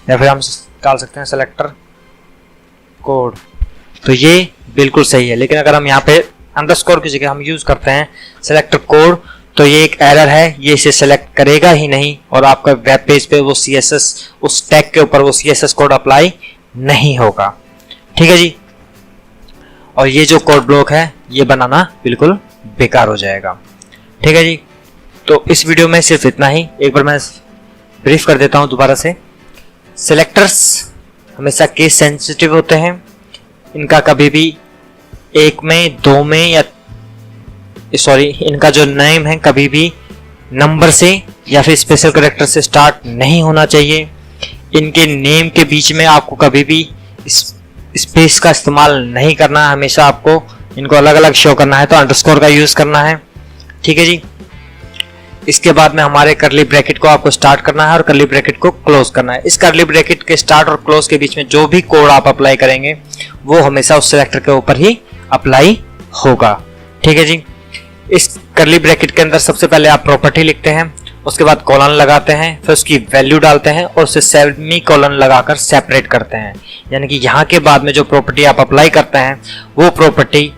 या फिर हम डाल सकते हैं सेलेक्टर कोड। तो ये बिल्कुल सही है। लेकिन अगर हम यहाँ पे अंडरस्कोर की जगह हम यूज करते हैं सेलेक्टर कोड, तो ये एक एरर है, ये इसे सेलेक्ट करेगा ही नहीं और आपका वेब पेज पे वो CSS, उस टैग के ऊपर वो CSS कोड अप्लाई नहीं होगा। ठीक है जी। और ये जो कोड ब्लॉक है ये बनाना बिल्कुल बेकार हो जाएगा। ठीक है जी। तो इस वीडियो में सिर्फ इतना ही। एक बार मैं ब्रीफ कर देता हूं दोबारा से। सेलेक्टर्स हमेशा केस सेंसिटिव होते हैं, इनका कभी भी एक में, दो में या इनका जो नेम है कभी भी नंबर से या फिर स्पेशल कैरेक्टर से स्टार्ट नहीं होना चाहिए। इनके नेम के बीच में आपको कभी भी स्पेस का इस्तेमाल नहीं करना है, हमेशा आपको इनको अलग अलग शो करना है, तो अंडरस्कोर का यूज करना है। ठीक है जी। इसके बाद में हमारे करली ब्रैकेट को आपको स्टार्ट करना है और करली ब्रैकेट को क्लोज करना है। इस करली ब्रैकेट के स्टार्ट और क्लोज के बीच में जो भी कोड आप अप्लाई करेंगे वो हमेशा उस सिलेक्टर के ऊपर ही अप्लाई होगा। ठीक है जी। इस करली ब्रैकेट के अंदर सबसे पहले आप प्रॉपर्टी लिखते हैं, उसके बाद कॉलन लगाते हैं, फिर उसकी वैल्यू डालते हैं और उसे सेमी कॉलन लगाकर सेपरेट करते हैं। यानी कि यहाँ के बाद में जो प्रॉपर्टी आप अप्लाई करते हैं वो प्रॉपर्टी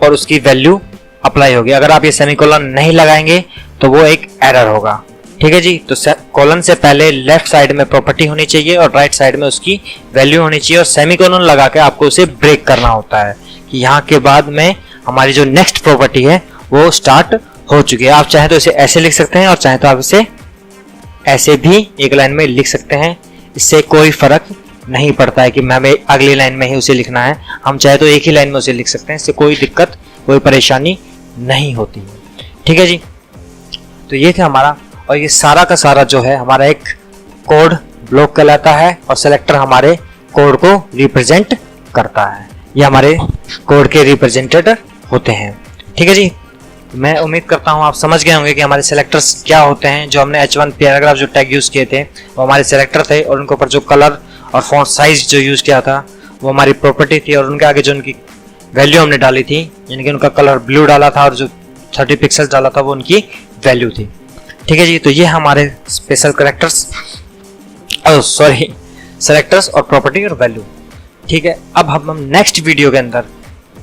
और उसकी वैल्यू अप्लाई होगी। अगर आप ये सेमीकोलन नहीं लगाएंगे तो वो एक एरर होगा। ठीक है जी। तो कॉलन से पहले लेफ्ट साइड में प्रॉपर्टी होनी चाहिए और राइट साइड में उसकी वैल्यू होनी चाहिए और सेमीकोलन लगा के आपको उसे ब्रेक करना होता है कि यहाँ के बाद में हमारी जो नेक्स्ट प्रॉपर्टी है वो स्टार्ट हो चुकी है। आप चाहे तो इसे ऐसे लिख सकते हैं और चाहे तो आप इसे ऐसे भी एक लाइन में लिख सकते हैं, इससे कोई फर्क नहीं पड़ता है कि हमें अगली लाइन में ही उसे लिखना है। हम चाहे तो एक ही लाइन में उसे लिख सकते हैं, इससे कोई दिक्कत, कोई परेशानी नहीं होती है। ठीक है जी। तो ये था हमारा, और ये सारा का सारा जो है हमारा एक कोड ब्लॉक कहलाता है और सेलेक्टर हमारे कोड को रिप्रेजेंट करता है। ये हमारे कोड के रिप्रेजेंटेटर होते हैं। ठीक है जी। मैं उम्मीद करता हूँ आप समझ गए होंगे कि हमारे सेलेक्टर्स क्या होते हैं। जो हमने H1 पैराग्राफ जो टैग यूज किए थे वो हमारे सेलेक्टर थे, और उनके ऊपर जो कलर और फॉन्ट साइज जो यूज किया था वो हमारी प्रॉपर्टी थी, और उनके आगे जो उनकी वैल्यू हमने डाली थी, यानी कि उनका कलर ब्लू डाला था और जो 30 पिक्सल्स डाला था वो उनकी वैल्यू थी। ठीक है जी। तो ये हमारे स्पेशल कैरेक्टर्स, सेलेक्टर्स और प्रॉपर्टी और वैल्यू। ठीक है। अब हम नेक्स्ट वीडियो के अंदर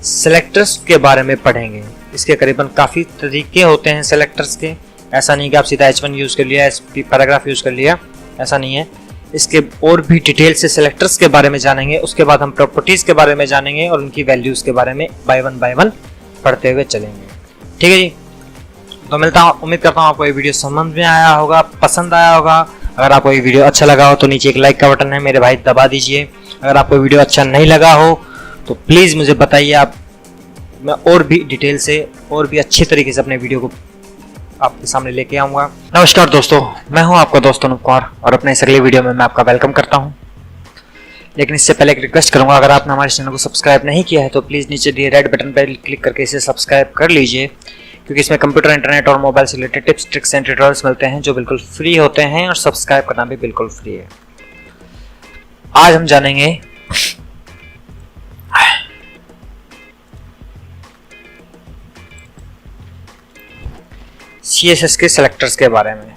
सेलेक्टर्स के बारे में पढ़ेंगे। इसके करीबन काफ़ी तरीके होते हैं सेलेक्टर्स के। ऐसा नहीं कि आप सीधा H1 यूज़ कर लिया, पैराग्राफ यूज़ कर लिया, ऐसा नहीं है। इसके और भी डिटेल से सेलेक्टर्स के बारे में जानेंगे। उसके बाद हम प्रॉपर्टीज़ के बारे में जानेंगे और उनकी वैल्यूज़ के बारे में बाय वन पढ़ते हुए चलेंगे। ठीक है जी। तो उम्मीद करता हूँ आपको ये वीडियो समझ में आया होगा, पसंद आया होगा। अगर आपको ये वीडियो अच्छा लगा हो तो नीचे एक लाइक का बटन है मेरे भाई, दबा दीजिए। अगर आपको वीडियो अच्छा नहीं लगा हो तो प्लीज़ मुझे बताइए, मैं और भी डिटेल से और भी अच्छे तरीके से अपने वीडियो को आपके सामने लेके आऊँगा। नमस्कार दोस्तों, मैं हूँ आपका दोस्त अनुप कुमार और अपने इस अगले वीडियो में मैं आपका वेलकम करता हूँ। लेकिन इससे पहले एक रिक्वेस्ट करूँगा, अगर आपने हमारे चैनल को सब्सक्राइब नहीं किया है तो प्लीज़ नीचे दिए रेड बटन पर क्लिक करके इसे सब्सक्राइब कर लीजिए, क्योंकि इसमें कंप्यूटर, इंटरनेट और मोबाइल से related tips, tricks and tutorials मिलते हैं जो बिल्कुल फ्री होते हैं और सब्सक्राइब करना भी बिल्कुल फ्री है। आज हम जानेंगे CSS के सेलेक्टर्स के बारे में।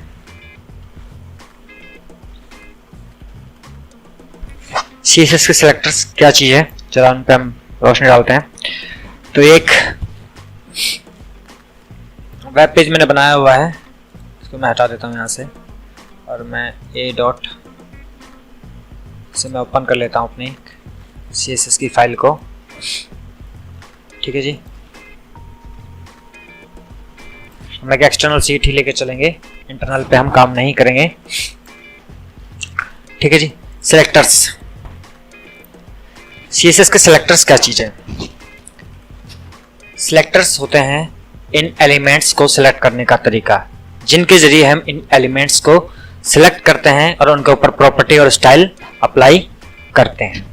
CSS के सेलेक्टर्स क्या चीज़ है, चलो उन पे हम रोशनी डालते हैं। तो एक वेब पेज मैंने बनाया हुआ है, इसको मैं हटा देता हूँ यहाँ से और मैं से मैं ओपन कर लेता हूँ अपनी CSS की फाइल को। ठीक है जी। हम एक एक्सटर्नल सीट ही लेके चलेंगे, इंटरनल पे हम काम नहीं करेंगे। ठीक है जी। सेलेक्टर्स, CSS के सेलेक्टर्स क्या चीज़ है? सेलेक्टर्स होते हैं इन एलिमेंट्स को सिलेक्ट करने का तरीका, जिनके जरिए हम इन एलिमेंट्स को सिलेक्ट करते हैं और उनके ऊपर प्रॉपर्टी और स्टाइल अप्लाई करते हैं,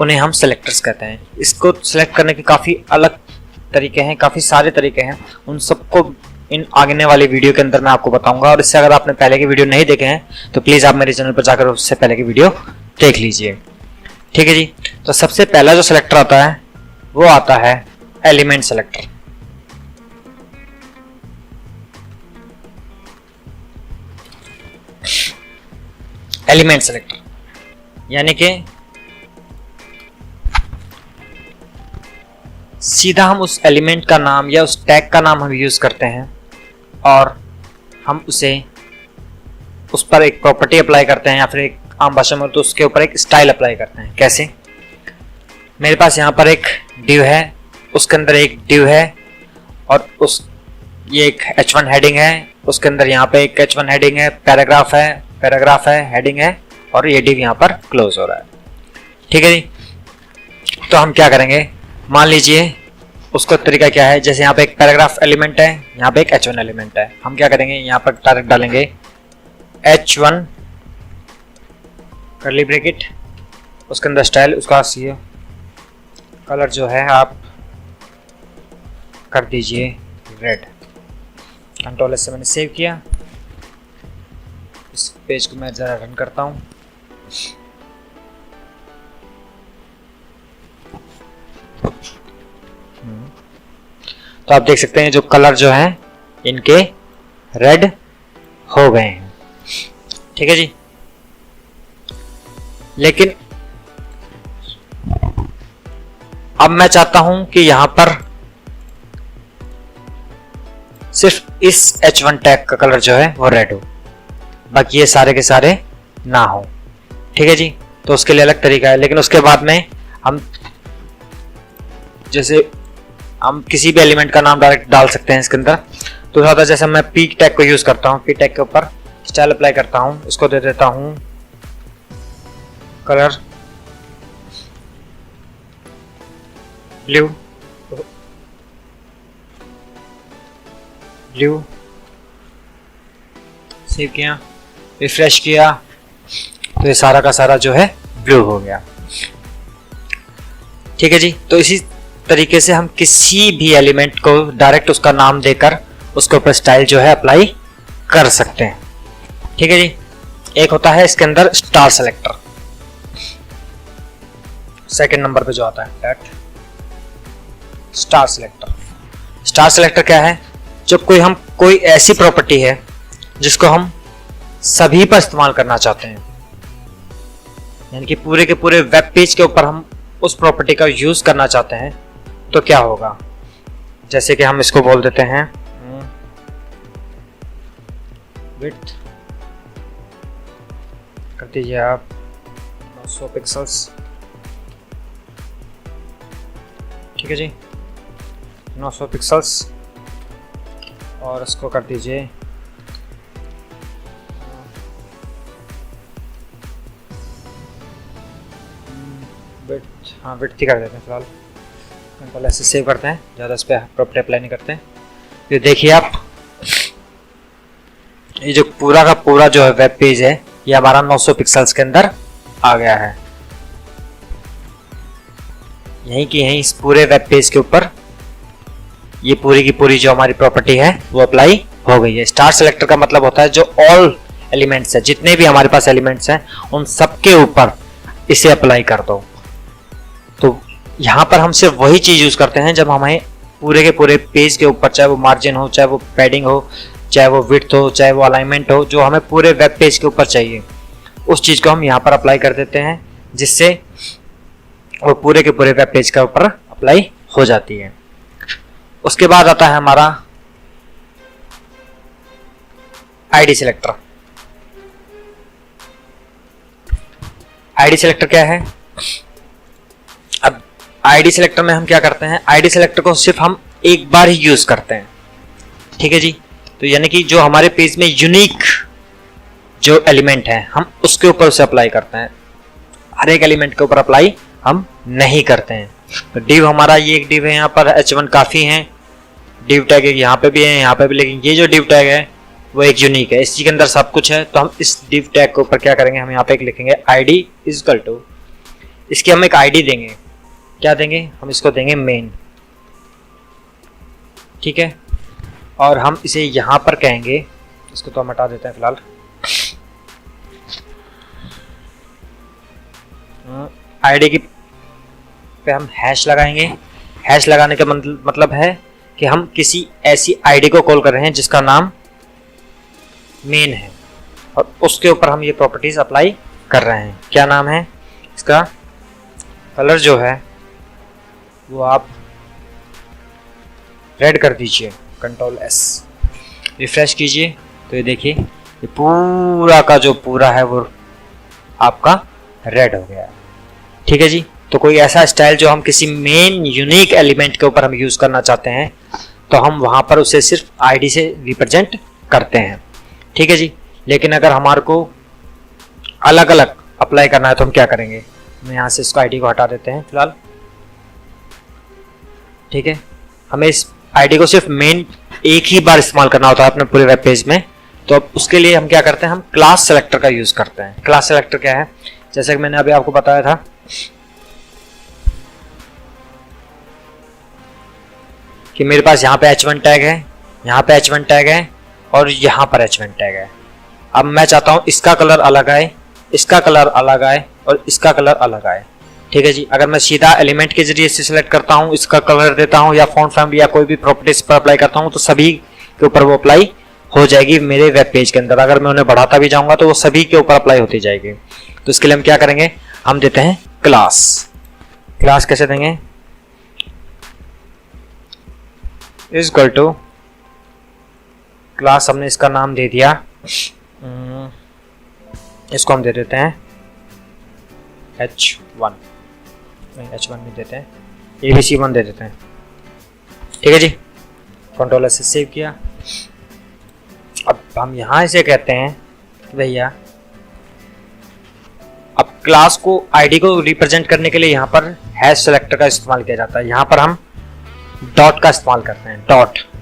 उन्हें हम सेलेक्टर्स कहते हैं। इसको सिलेक्ट करने के काफ़ी अलग तरीके हैं, काफ़ी सारे तरीके हैं, उन सबको इन आगे वाली वीडियो के अंदर मैं आपको बताऊंगा। और इससे अगर आपने पहले की वीडियो नहीं देखे हैं तो प्लीज़ आप मेरे चैनल पर जाकर उससे पहले की वीडियो देख लीजिए। ठीक है जी, तो सबसे पहला जो सिलेक्टर आता है वो आता है एलिमेंट सेलेक्टर। एलिमेंट सेलेक्टर यानी कि सीधा हम उस एलिमेंट का नाम या उस टैग का नाम हम यूज करते हैं और हम उस पर एक प्रॉपर्टी अप्लाई करते हैं, या फिर एक आम भाषा में तो उसके ऊपर एक स्टाइल अप्लाई करते हैं। कैसे? मेरे पास यहाँ पर एक डिव है, उसके अंदर एक डिव है और ये एक h1 हेडिंग है, उसके अंदर यहाँ पे एक h1 हेडिंग है, पैराग्राफ है, हेडिंग है और ये डिव यहाँ पर क्लोज हो रहा है। ठीक है जी, तो हम क्या करेंगे, मान लीजिए उसका तरीका क्या है, जैसे यहाँ पे एक पैराग्राफ एलिमेंट है, यहाँ पे एक h1 एलिमेंट है, हम क्या करेंगे, यहाँ पर डायरेक्ट डालेंगे h1 कर्ली ब्रैकेट, उसके अंदर स्टाइल, उसका सी कलर जो है आप कर दीजिए रेड। कंट्रोल से मैंने सेव किया। इस पेज को मैं ज़रा रन करता हूँ। तो आप देख सकते हैं जो कलर जो है इनके रेड हो गए हैं। ठीक है जी, लेकिन अब मैं चाहता हूं कि यहां पर सिर्फ इस h1 टैग का कलर जो है वो रेड हो, बाकी ये सारे के सारे ना हो। ठीक है जी, तो उसके लिए अलग तरीका है, लेकिन उसके बाद में हम जैसे हम किसी भी एलिमेंट का नाम डायरेक्ट डाल सकते हैं इसके अंदर। तो ज़्यादा जैसे मैं पी टैग को यूज करता हूँ, पी टैग के ऊपर स्टाइल अप्लाई करता हूँ, इसको दे देता हूँ कलर ब्लू, सेव किया, रिफ्रेश किया, तो ये सारा का सारा जो है ब्लू हो गया। ठीक है जी, तो इसी तरीके से हम किसी भी एलिमेंट को डायरेक्ट उसका नाम देकर उसके ऊपर स्टाइल जो है अप्लाई कर सकते हैं। ठीक है जी, एक होता है इसके अंदर स्टार सेलेक्टर, सेकंड नंबर पे जो आता है स्टार सेलेक्टर। स्टार सेलेक्टर क्या है, जब कोई ऐसी प्रॉपर्टी है जिसको हम सभी पर इस्तेमाल करना चाहते हैं, यानी कि पूरे के पूरे वेब पेज के ऊपर हम उस प्रॉपर्टी का यूज करना चाहते हैं, तो क्या होगा, जैसे कि हम इसको बोल देते हैं विड्थ कर दीजिए आप 900 पिक्सल्स। ठीक है जी, 900 पिक्सल्स और इसको कर दीजिए विड्थ ही कर देते हैं फिलहाल। कंट्रोल ऐसे सेव करते हैं, ज़्यादा इस पर प्रॉपर्टी अप्लाई नहीं करते हैं। ये देखिए आप, ये जो पूरा का पूरा जो है वेब पेज है ये हमारा 900 पिक्सल्स के अंदर आ गया है। यहीं की यहीं इस पूरे वेब पेज के ऊपर ये पूरी की पूरी जो हमारी प्रॉपर्टी है वो अप्लाई हो गई है। स्टार सेलेक्टर का मतलब होता है जो ऑल एलिमेंट्स है, जितने भी हमारे पास एलिमेंट्स हैं उन सबके ऊपर इसे अप्लाई कर दो। तो यहाँ पर हम सिर्फ वही चीज यूज करते हैं जब हमें पूरे के पूरे पेज के ऊपर, चाहे वो मार्जिन हो, चाहे वो पैडिंग हो, चाहे वो विड्थ हो, चाहे वो अलाइनमेंट हो, जो हमें पूरे वेब पेज के ऊपर चाहिए उस चीज को हम यहाँ पर अप्लाई कर देते हैं, जिससे वो पूरे के पूरे वेब पेज के ऊपर अप्लाई हो जाती है। उसके बाद आता है हमारा आईडी सिलेक्टर। आईडी सिलेक्टर क्या है, अब आईडी सिलेक्टर में हम क्या करते हैं, आईडी सिलेक्टर को सिर्फ हम एक बार ही यूज करते हैं। ठीक है जी, तो यानी कि जो हमारे पेज में यूनिक जो एलिमेंट है हम उसके ऊपर उसे अप्लाई करते हैं, हर एक एलिमेंट के ऊपर अप्लाई हम नहीं करते हैं। तो डिव हमारा ये एक डिव है, यहाँ पर h1 काफी है, डिव टैग यहाँ पे भी है, यहाँ पे भी, लेकिन ये जो डिव टैग है वो एक यूनिक है, इसी के अंदर सब कुछ है। तो हम इस डिव टैग के ऊपर क्या करेंगे, हम यहाँ पे एक लिखेंगे id इक्वल टू, इसकी हम एक id देंगे, क्या देंगे, हम इसको देंगे मेन। ठीक है, और हम इसे यहाँ पर कहेंगे, इसको तो हम हटा देते हैं फिलहाल, आईडी की पे हम हैश लगाएंगे। हैश लगाने का मतलब है कि हम किसी ऐसी आईडी को कॉल कर रहे हैं जिसका नाम मेन है और उसके ऊपर हम ये प्रॉपर्टीज अप्लाई कर रहे हैं। क्या नाम है इसका? कलर जो है वो आप रेड कर दीजिए, कंट्रोल एस, रिफ्रेश कीजिए तो ये देखिए ये पूरा का जो पूरा है वो आपका रेड हो गया है। ठीक है जी। तो कोई ऐसा स्टाइल जो हम किसी मेन यूनिक एलिमेंट के ऊपर हम यूज करना चाहते हैं तो हम वहां पर उसे सिर्फ आईडी से रिप्रेजेंट करते हैं। ठीक है जी। लेकिन अगर हमारे को अलग अलग अप्लाई करना है तो हम क्या करेंगे? हम यहाँ से इसको आईडी को हटा देते हैं फिलहाल। ठीक है। हमें इस आईडी को सिर्फ मेन एक ही बार इस्तेमाल करना होता है अपने पूरे वेब पेज में। तो अब उसके लिए हम क्या करते हैं? हम क्लास सेलेक्टर का यूज करते हैं। क्लास सेलेक्टर क्या है? जैसे कि मैंने अभी आपको बताया था कि मेरे पास यहाँ पे h1 टैग है, यहाँ पे h1 टैग है और यहाँ पर h1 टैग है। अब मैं चाहता हूँ इसका कलर अलग आए, इसका कलर अलग आए और इसका कलर अलग आए। ठीक है जी। अगर मैं सीधा एलिमेंट के जरिए से सिलेक्ट करता हूँ, इसका कलर देता हूँ या फॉन्ट फैमिली या कोई भी प्रॉपर्टीज पर अप्लाई करता हूँ तो सभी के ऊपर वो अप्लाई हो जाएगी मेरे वेब पेज के अंदर। अगर मैं उन्हें बढ़ाता भी जाऊंगा तो वो सभी के ऊपर अप्लाई होती जाएगी। तो इसके लिए हम क्या करेंगे? हम देते हैं क्लास। क्लास कैसे देंगे? इज इक्वल टू क्लास, हमने इसका नाम दे दिया, इसको हम दे देते हैं h1, नहीं h1 नहीं देते हैं, abc1 दे देते हैं। ठीक है जी। कंट्रोल से सेव किया। अब हम यहाँ इसे कहते हैं भैया अब क्लास को आईडी को रिप्रेजेंट करने के लिए यहाँ पर हैश सेलेक्टर का इस्तेमाल किया जाता है। यहाँ पर हम डॉट का इस्तेमाल करते हैं।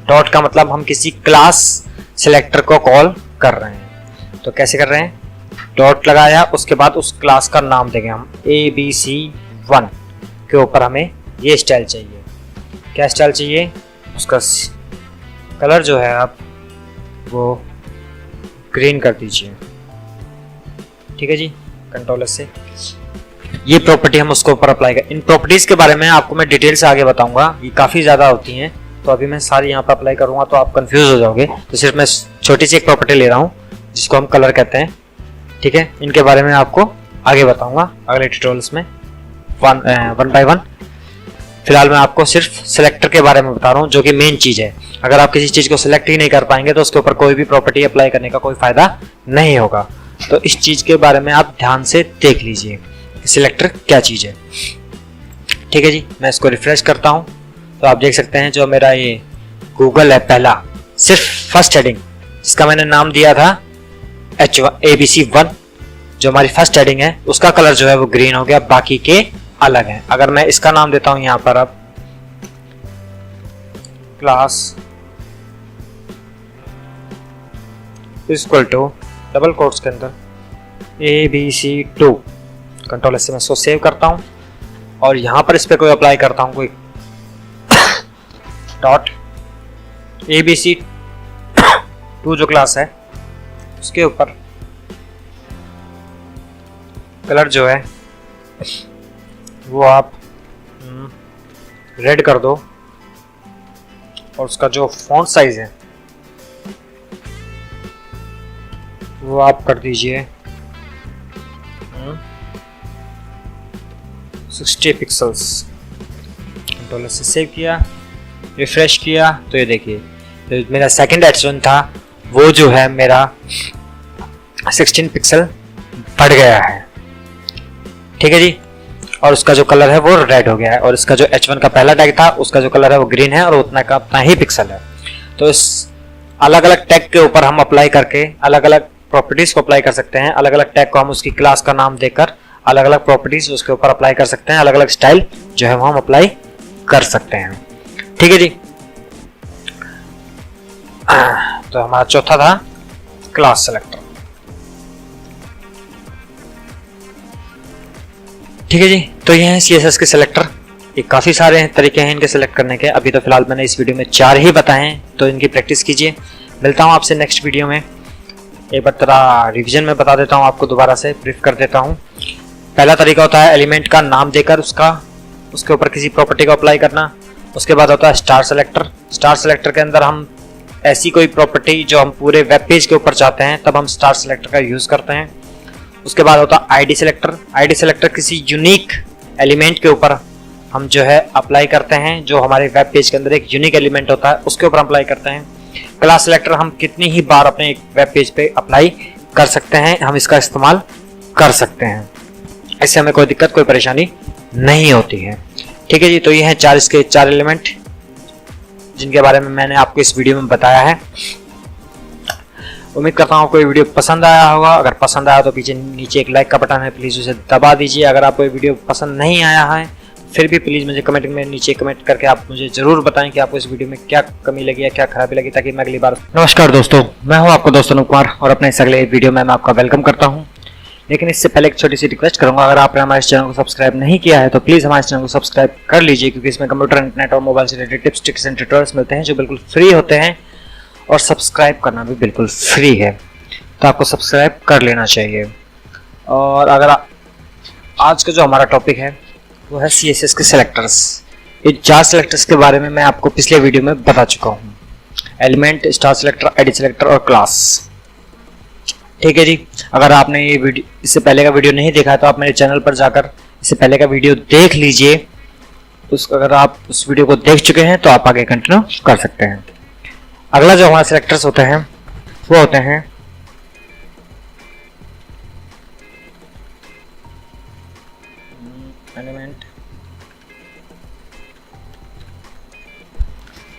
डॉट का मतलब हम किसी क्लास सेलेक्टर को कॉल कर रहे हैं। तो कैसे कर रहे हैं? डॉट लगाया, उसके बाद उस क्लास का नाम देंगे हम abc1 के ऊपर हमें ये स्टाइल चाहिए। क्या स्टाइल चाहिए? उसका कलर जो है आप वो ग्रीन कर दीजिए। ठीक है जी। कंट्रोल से ये प्रॉपर्टी हम उसके ऊपर अप्लाई कर। इन प्रॉपर्टीज के बारे में आपको मैं डिटेल से आगे बताऊंगा, ये काफ़ी ज़्यादा होती हैं तो अभी मैं सारी यहाँ पर अप्लाई करूँगा तो आप कंफ्यूज हो जाओगे। तो सिर्फ मैं छोटी सी एक प्रॉपर्टी ले रहा हूँ जिसको हम कलर कहते हैं। ठीक है। इनके बारे में आपको आगे बताऊंगा अगले ट्यूटोरियल्स में वन बाय वन। फिलहाल मैं आपको सिर्फ सेलेक्टर के बारे में बता रहा हूँ जो कि मेन चीज़ है। अगर आप किसी चीज़ को सिलेक्ट ही नहीं कर पाएंगे तो उसके ऊपर कोई भी प्रॉपर्टी अप्लाई करने का कोई फ़ायदा नहीं होगा। तो इस चीज़ के बारे में आप ध्यान से देख लीजिए कि सिलेक्टर क्या चीज़ है। ठीक है जी। मैं इसको रिफ्रेश करता हूँ तो आप देख सकते हैं जो मेरा ये गूगल है पहला, सिर्फ फर्स्ट हेडिंग जिसका मैंने नाम दिया था abc1, जो हमारी फर्स्ट हेडिंग है उसका कलर जो है वो ग्रीन हो गया, बाकी के अलग हैं। अगर मैं इसका नाम देता हूं यहां पर अब class equal to double quotes के अंदर abc2, कंट्रोल से मैं इसको सेव करता हूं और यहां पर इस पे कोई अप्लाई करता हूं, कोई डॉट abc2 जो क्लास है उसके ऊपर कलर जो है वो आप रेड कर दो और उसका जो फॉन्ट साइज है वो आप कर दीजिए 60 पिक्सल्स। कंट्रोल से सेव किया, रिफ्रेश किया तो ये देखिए तो मेरा सेकंड h1 था वो जो है मेरा 16 पिक्सल बढ़ गया है। ठीक है जी। और उसका जो कलर है वो रेड हो गया है और इसका जो h1 का पहला टैग था उसका जो कलर है वो ग्रीन है और उतना का उतना ही पिक्सल है। तो इस अलग अलग टैग के ऊपर हम अप्लाई करके अलग अलग प्रॉपर्टीज को अप्लाई कर सकते हैं। अलग अलग टैग को हम उसकी क्लास का नाम देकर अलग अलग प्रॉपर्टीज उसके ऊपर अप्लाई कर सकते हैं। अलग अलग स्टाइल जो है वो हम अप्लाई कर सकते हैं। ठीक है जी। तो हमारा चौथा था क्लास सेलेक्टर। ठीक है जी। तो ये हैं CSS के सेलेक्टर। ये काफ़ी सारे हैं तरीके हैं इनके सेलेक्ट करने के। अभी तो फिलहाल मैंने इस वीडियो में 4 ही बताए हैं तो इनकी प्रैक्टिस कीजिए। मिलता हूँ आपसे नेक्स्ट वीडियो में। एक बार तरह रिवीजन में बता देता हूँ आपको, दोबारा से ब्रीफ कर देता हूँ। पहला तरीका होता है एलिमेंट का नाम देकर उसके ऊपर किसी प्रॉपर्टी को अप्लाई करना। उसके बाद होता है स्टार सेलेक्टर। स्टार सेलेक्टर के अंदर हम ऐसी कोई प्रॉपर्टी जो हम पूरे वेब पेज के ऊपर चाहते हैं तब हम स्टार सेलेक्टर का यूज करते हैं। उसके बाद होता है आईडी सेलेक्टर। आईडी सेलेक्टर किसी यूनिक एलिमेंट के ऊपर हम जो है अप्लाई करते हैं, जो हमारे वेब पेज के अंदर एक यूनिक एलिमेंट होता है उसके ऊपर अप्लाई करते हैं। क्लास सेलेक्टर हम कितनी ही बार अपने एक वेब पेज पे अप्लाई कर सकते हैं, हम इसका इस्तेमाल कर सकते हैं, इससे हमें कोई दिक्कत कोई परेशानी नहीं होती है। ठीक है जी, तो ये हैं इसके चार एलिमेंट जिनके बारे में मैंने आपको इस वीडियो में बताया है। उम्मीद करता हूँ आपको ये वीडियो पसंद आया होगा। अगर पसंद आया तो पीछे नीचे एक लाइक का बटन है, प्लीज़ उसे दबा दीजिए। अगर आपको ये वीडियो पसंद नहीं आया है फिर भी प्लीज़ मुझे कमेंट में नीचे कमेंट करके आप मुझे ज़रूर बताएं कि आपको इस वीडियो में क्या कमी लगी है, क्या खराबी लगी, ताकि मैं अगली बार। नमस्कार दोस्तों, मैं हूँ आपका दोस्त अनूप कुमार और अपने इस अगले वीडियो में मैं आपका वेलकम करता हूँ। लेकिन इससे पहले एक छोटी सी रिक्वेस्ट करूंगा, अगर आपने हमारे चैनल को सब्सक्राइब नहीं किया है तो प्लीज़ हमारे चैनल को सब्सक्राइब कर लीजिए, क्योंकि इसमें कंप्यूटर, इंटरनेट और मोबाइल से related tips, tricks and tutorials मिलते हैं जो बिल्कुल फ्री होते हैं और सब्सक्राइब करना भी बिल्कुल फ्री है, तो आपको सब्सक्राइब कर लेना चाहिए। और अगर आज का जो हमारा टॉपिक है वो है CSS के सेलेक्टर्स। ये 4 सेलेक्टर्स के बारे में मैं आपको पिछले वीडियो में बता चुका हूँ, element, star selector, ID selector और क्लास। ठीक है जी, अगर आपने ये वीडियो इससे पहले का वीडियो नहीं देखा है तो आप मेरे चैनल पर जाकर इससे पहले का वीडियो देख लीजिए। अगर आप उस वीडियो को देख चुके हैं तो आप आगे कंटिन्यू कर सकते हैं। अगला जो हमारे सेलेक्टर्स होते हैं वो होते हैं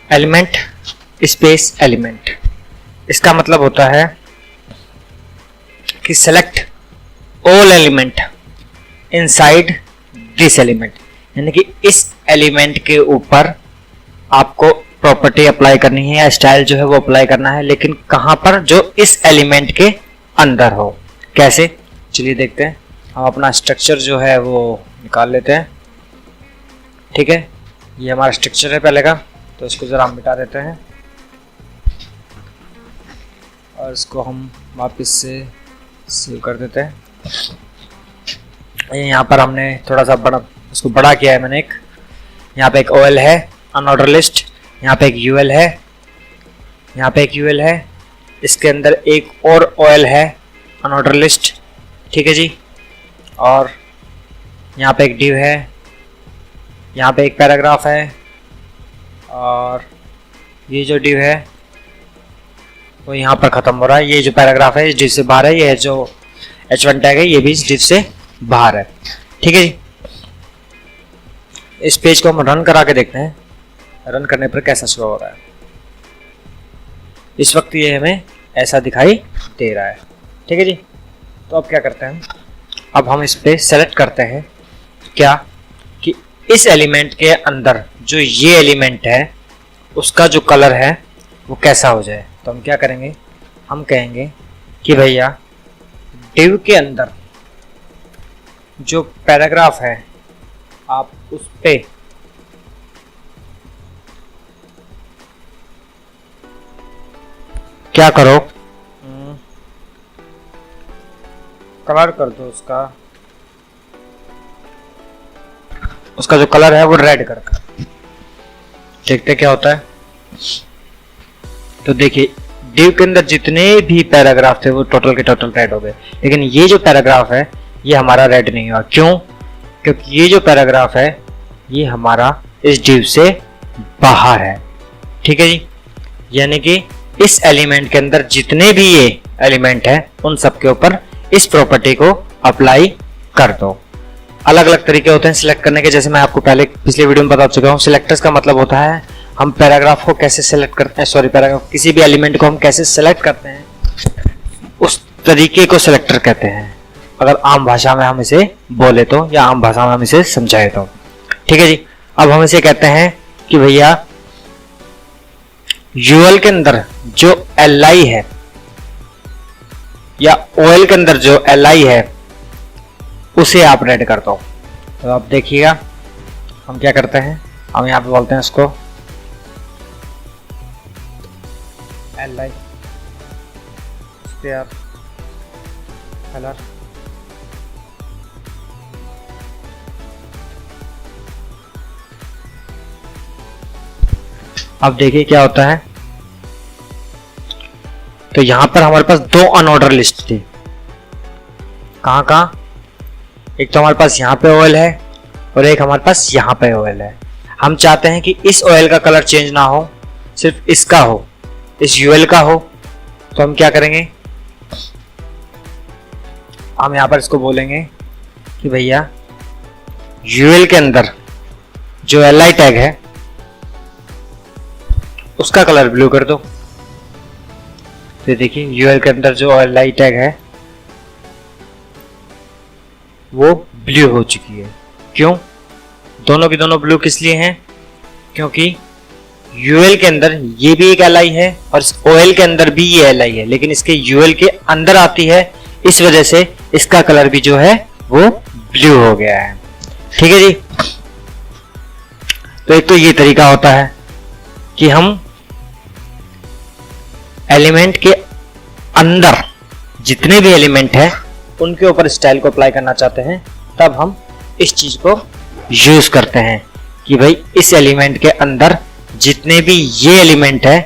एलिमेंट स्पेस एलिमेंट। इसका मतलब होता है कि select all element inside this element, यानी कि इस एलिमेंट के ऊपर आपको प्रॉपर्टी अप्लाई करनी है या स्टाइल जो है वो अप्लाई करना है, लेकिन कहां पर, जो इस एलिमेंट के अंदर हो। कैसे, चलिए देखते हैं। हम अपना स्ट्रक्चर जो है वो निकाल लेते हैं। ठीक है, ये हमारा स्ट्रक्चर है पहले का, तो इसको ज़रा हम मिटा देते हैं और इसको हम वापस से सेव कर देते हैं। यहाँ पर हमने थोड़ा सा उसको बड़ा किया है मैंने। यहाँ पे एक OL है अनऑर्डर लिस्ट, यहाँ पे एक UL है, यहाँ पे एक UL है, इसके अंदर एक और OL है अनऑर्डर लिस्ट। ठीक है जी, और यहाँ पे एक div है, यहाँ पे एक पैराग्राफ है, और ये जो div है वो यहाँ पर ख़त्म हो रहा है। ये जो पैराग्राफ है इस div से बाहर है, ये जो H1 टैग है ये भी इस div से बाहर है। ठीक है जी, इस पेज को हम रन करा के देखते हैं, रन करने पर कैसा शो हो रहा है। इस वक्त ये हमें ऐसा दिखाई दे रहा है। ठीक है जी, तो अब क्या करते हैं, अब हम इस पे सेलेक्ट करते हैं क्या कि इस एलिमेंट के अंदर जो ये एलिमेंट है उसका जो कलर है वो कैसा हो जाए। तो हम क्या करेंगे, हम कहेंगे कि भैया div के अंदर जो पैराग्राफ है आप उस पे क्या करो, कलर कर दो उसका जो कलर है वो रेड कर दो। देखते क्या होता है। तो देखिए div के अंदर जितने भी पैराग्राफ थे वो टोटल के टोटल रेड हो गए, लेकिन ये जो पैराग्राफ है ये हमारा रेड नहीं हुआ। क्यों? क्योंकि ये जो पैराग्राफ है ये हमारा इस div से बाहर है। ठीक है जी, यानी कि इस एलिमेंट के अंदर जितने भी ये एलिमेंट है उन सब के ऊपर इस प्रॉपर्टी को अप्लाई कर दो। अलग अलग तरीके होते हैं सिलेक्ट करने के, जैसे मैं आपको पहले पिछले वीडियो में बता चुका हूँ। सिलेक्टर्स का मतलब होता है हम पैराग्राफ को कैसे सेलेक्ट करते हैं, पैराग्राफ किसी भी एलिमेंट को हम कैसे सेलेक्ट करते हैं, उस तरीके को सिलेक्टर कहते हैं, अगर आम भाषा में हम इसे बोले तो, या आम भाषा में हम इसे समझाए तो। ठीक है जी, अब हम इसे कहते हैं कि भैया UL के अंदर जो LI है या OL के अंदर जो LI है उसे आप रेड कर दो। तो आप देखिएगा हम क्या करते हैं, हम यहाँ पे बोलते हैं इसको LI, इस पे आप कलर अब देखिए क्या होता है। तो यहां पर हमारे पास दो अनऑर्डर लिस्ट थी। कहां कहां? एक तो हमारे पास यहाँ पे ऑयल है और एक हमारे पास यहाँ पे ऑयल है। हम चाहते हैं कि इस ऑयल का कलर चेंज ना हो, सिर्फ इसका हो, इस यूएल का हो। तो हम क्या करेंगे, हम यहाँ पर इसको बोलेंगे कि भैया यूएल के अंदर जो एल टैग है उसका कलर ब्लू कर दो। तो देखिए यूएल के अंदर जो एल टैग है वो ब्लू हो चुकी है। क्यों? दोनों की दोनों ब्लू किस लिए हैं? क्योंकि यूएल के अंदर ये भी एक एल है और इस ऑयल के अंदर भी ये एल है, लेकिन इसके यूएल के अंदर आती है, इस वजह से इसका कलर भी जो है वो ब्लू हो गया है। ठीक है जी। तो एक तो ये तरीका होता है कि हम एलिमेंट के अंदर जितने भी एलिमेंट हैं उनके ऊपर स्टाइल को अप्लाई करना चाहते हैं, तब हम इस चीज को यूज करते हैं कि भाई इस एलिमेंट के अंदर जितने भी ये एलिमेंट है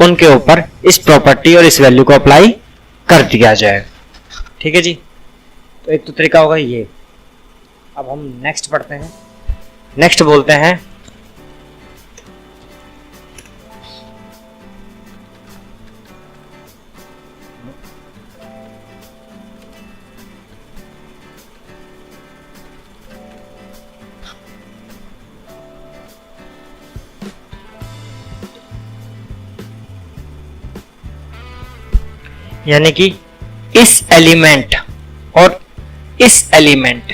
उनके ऊपर इस प्रॉपर्टी और इस वैल्यू को अप्लाई कर दिया जाए। ठीक है जी। तो एक तो तरीका होगा ये। अब हम नेक्स्ट पढ़ते हैं। नेक्स्ट बोलते हैं यानी कि इस एलिमेंट और इस एलिमेंट,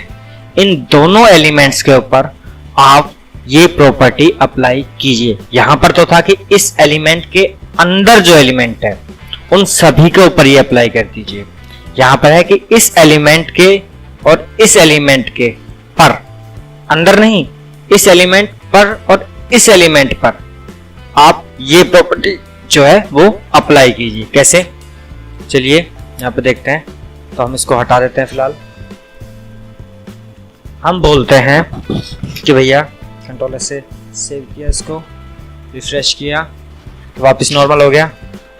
इन दोनों एलिमेंट्स के ऊपर आप ये प्रॉपर्टी अप्लाई कीजिए। यहां पर तो था कि इस एलिमेंट के अंदर जो एलिमेंट है उन सभी के ऊपर ये अप्लाई कर दीजिए। यहां पर है कि इस एलिमेंट के और इस एलिमेंट के पर, अंदर नहीं, इस एलिमेंट पर और इस एलिमेंट पर आप ये प्रॉपर्टी जो है वो अप्लाई कीजिए। कैसे? चलिए यहाँ पे देखते हैं। तो हम इसको हटा देते हैं फिलहाल। हम बोलते हैं कि भैया कंट्रोल से सेव किया, इसको रिफ्रेश किया तो वापस नॉर्मल हो गया।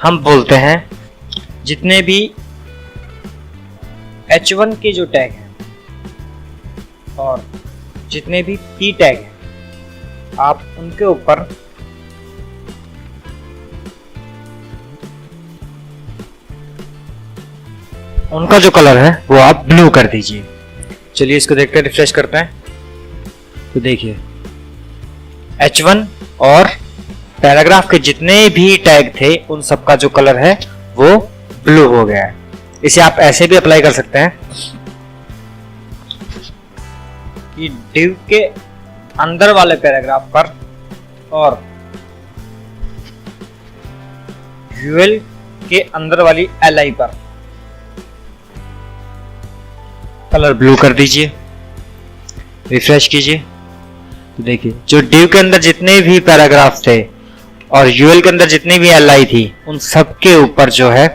हम बोलते हैं जितने भी H1 के जो टैग हैं और जितने भी P टैग हैं आप उनके ऊपर उनका जो कलर है वो आप ब्लू कर दीजिए। चलिए इसको देखते हैं, रिफ्रेश करते हैं। तो देखिए H1 और पैराग्राफ के जितने भी टैग थे उन सबका जो कलर है वो ब्लू हो गया है। इसे आप ऐसे भी अप्लाई कर सकते हैं कि div के अंदर वाले पैराग्राफ पर और यूएल के अंदर वाली li पर कलर ब्लू कर दीजिए, रिफ्रेश कीजिए। तो देखिए जो div के अंदर जितने भी पैराग्राफ थे और यूएल के अंदर जितनी भी li थी उन सब के ऊपर जो है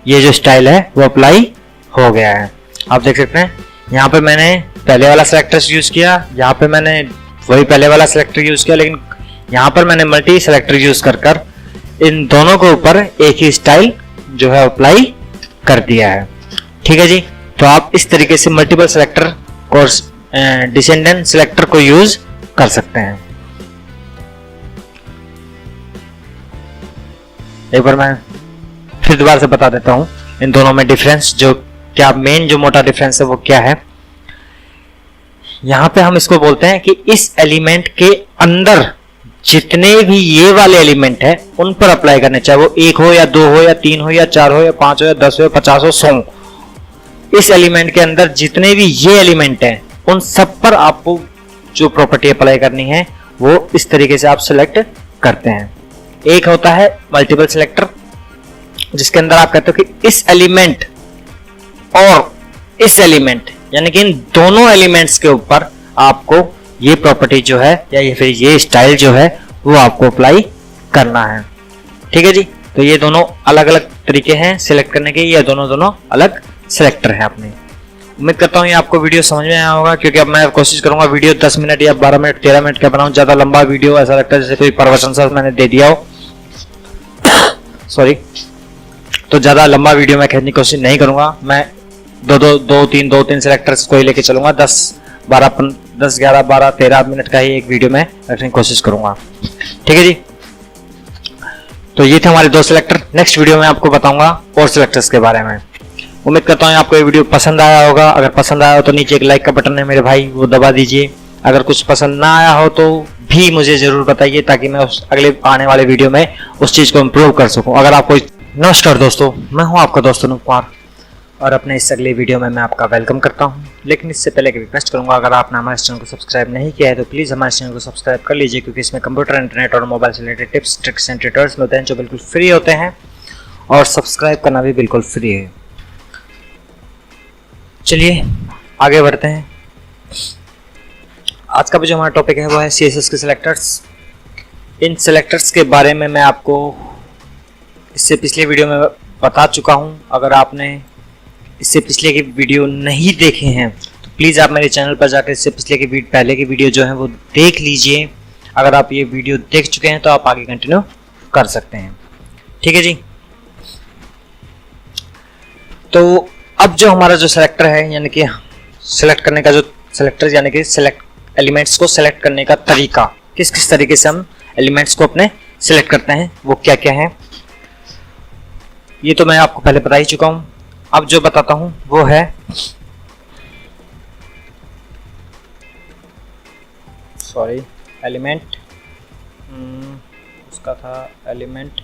ये जो स्टाइल है वो अप्लाई हो गया है। आप देख सकते हैं यहाँ पे मैंने पहले वाला सिलेक्टर यूज किया, यहाँ पे मैंने वही पहले वाला सिलेक्टर यूज किया, लेकिन यहाँ पर मैंने मल्टी सिलेक्टर यूज कर इन दोनों के ऊपर एक ही स्टाइल जो है अप्लाई कर दिया है। ठीक है जी। तो आप इस तरीके से मल्टीपल सिलेक्टर और डिसेंडेंट सिलेक्टर को यूज कर सकते हैं। एक बार मैं फिर दोबारा से बता देता हूं इन दोनों में डिफरेंस, जो क्या मेन जो मोटा डिफरेंस है वो क्या है। यहां पे हम इसको बोलते हैं कि इस एलिमेंट के अंदर जितने भी ये वाले एलिमेंट है उन पर अप्लाई करने, चाहे वो 1 हो या 2 हो या 3 हो या 4 हो या 5 हो या 10 हो या 50 हो 100, इस एलिमेंट के अंदर जितने भी ये एलिमेंट हैं उन सब पर आपको जो प्रॉपर्टी अप्लाई करनी है वो इस तरीके से आप सिलेक्ट करते हैं। एक होता है मल्टीपल सिलेक्टर, जिसके अंदर आप कहते हो कि इस एलिमेंट और इस एलिमेंट, यानी कि इन दोनों एलिमेंट्स के ऊपर आपको ये प्रॉपर्टी जो है या ये फिर ये स्टाइल जो है वो आपको अप्लाई करना है। ठीक है जी। तो ये दोनों अलग अलग तरीके हैं सिलेक्ट करने के, ये दोनों अलग सिलेक्टर हैं अपने। उम्मीद करता हूँ ये आपको वीडियो समझ में आया होगा, क्योंकि अब मैं कोशिश करूंगा वीडियो 10 मिनट या 12 मिनट 13 मिनट का बनाऊं। ज़्यादा लंबा वीडियो ऐसा लगता है जैसे कोई प्रवचन सा मैंने दे दिया हो, सॉरी। तो ज़्यादा लंबा वीडियो मैं खींचने की कोशिश नहीं करूंगा। मैं दो तीन सेलेक्टर्स को ही लेके चलूंगा। 10 11 12 13 मिनट का ही एक वीडियो में रखने की कोशिश करूंगा, ठीक है जी। तो ये थे हमारे 2 सेलेक्टर। नेक्स्ट वीडियो में आपको बताऊंगा और सेलेक्टर्स के बारे में। उम्मीद करता हूँ आपको ये वीडियो पसंद आया होगा। अगर पसंद आया हो तो नीचे एक लाइक का बटन है मेरे भाई, वो दबा दीजिए। अगर कुछ पसंद ना आया हो तो भी मुझे जरूर बताइए, ताकि मैं उस अगले आने वाले वीडियो में उस चीज़ को इम्प्रूव कर सकूँ। अगर आपको नमस्कार दोस्तों, मैं हूँ आपका दोस्त अनूप कुमार, और अपने इस अगले वीडियो में मैं आपका वेलकम करता हूँ। लेकिन इससे पहले एक रिक्वेस्ट करूँगा, अगर आपने हमारे चैनल को सब्सक्राइब नहीं किया है तो प्लीज़ हमारे चैनल को सब्सक्राइब कर लीजिए, क्योंकि इसमें कंप्यूटर, इंटरनेट और मोबाइल से related tips, tricks and tutorials होते हैं जो बिल्कुल फ्री होते हैं, और सब्सक्राइब करना भी बिल्कुल फ्री है। चलिए आगे बढ़ते हैं। आज का जो हमारा टॉपिक है वो है CSS के सिलेक्टर्स। इन सिलेक्टर्स के बारे में मैं आपको इससे पिछले वीडियो में बता चुका हूँ। अगर आपने इससे पिछले के वीडियो नहीं देखे हैं तो प्लीज़ आप मेरे चैनल पर जाकर इससे पिछले के पहले के वीडियो जो हैं वो देख लीजिए। अगर आप ये वीडियो देख चुके हैं तो आप आगे कंटिन्यू कर सकते हैं, ठीक है जी। तो अब जो हमारा जो सेलेक्टर है, यानी कि सेलेक्ट करने का जो सेलेक्टर, यानी कि सेलेक्ट एलिमेंट्स को सेलेक्ट करने का तरीका, किस किस तरीके से हम एलिमेंट्स को अपने सेलेक्ट करते हैं, वो क्या क्या है, ये तो मैं आपको पहले बता ही चुका हूं। अब जो बताता हूं वो है एलिमेंट, उसका था एलिमेंट,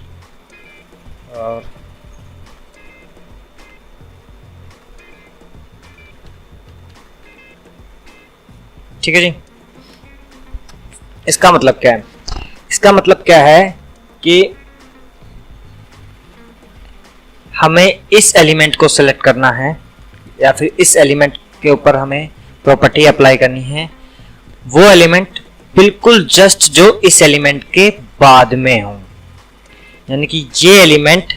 और ठीक है जी। इसका मतलब क्या है? इसका मतलब क्या है कि हमें इस एलिमेंट को सेलेक्ट करना है, या फिर इस एलिमेंट के ऊपर हमें प्रॉपर्टी अप्लाई करनी है। वो एलिमेंट बिल्कुल जस्ट जो इस एलिमेंट के बाद में हो, यानी कि ये एलिमेंट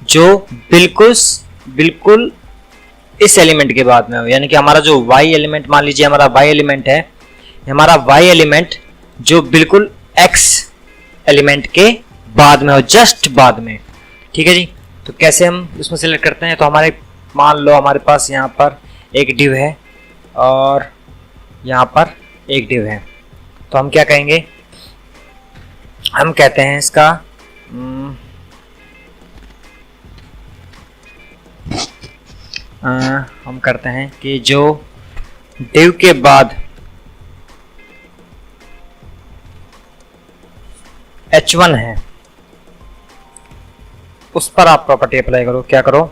जो बिल्कुल इस एलिमेंट के बाद में हो, यानी कि हमारा जो y एलिमेंट, मान लीजिए हमारा y एलिमेंट है, हमारा y एलिमेंट जो बिल्कुल x एलिमेंट के बाद में हो, जस्ट बाद में, ठीक है जी। तो कैसे हम उसमें सेलेक्ट करते हैं? तो हमारे मान लो हमारे पास यहाँ पर एक डिव है और यहाँ पर एक डिव है, तो हम क्या कहेंगे? हम कहते हैं इसका हम करते हैं कि जो डिव के बाद h1 है उस पर आप प्रॉपर्टी अप्लाई करो। क्या करो?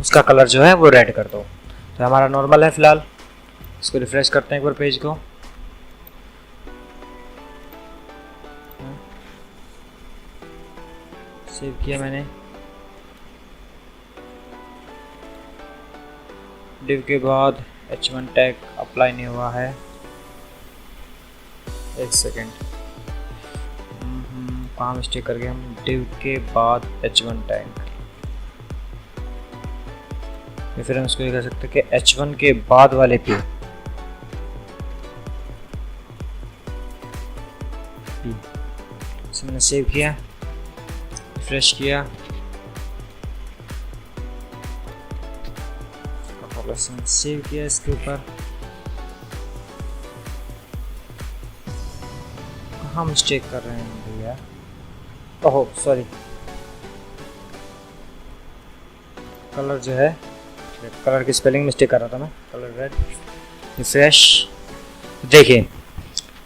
उसका कलर जो है वो रेड कर दो। तो हमारा नॉर्मल है फिलहाल, इसको रिफ्रेश करते हैं एक बार पेज को। सेव किया मैंने, डिव के बाद h1 टैग अप्लाई नहीं हुआ है। एक सेकेंड, कहाँ मिस्टेक कर गए हम? डिव के बाद h1 टैग, या फिर हम इसको ये कह सकते हैं कि h1 के बाद वाले पे मैंने सेव किया, रिफ्रेश किया, सेव किया इसके ऊपर। कहाँ मिस्टेक कर रहे हैं भैया? ओहो सॉरी, कलर जो है, कलर की स्पेलिंग मिस्टेक कर रहा था मैं, कलर रेड। रिफ्रेश, देखिए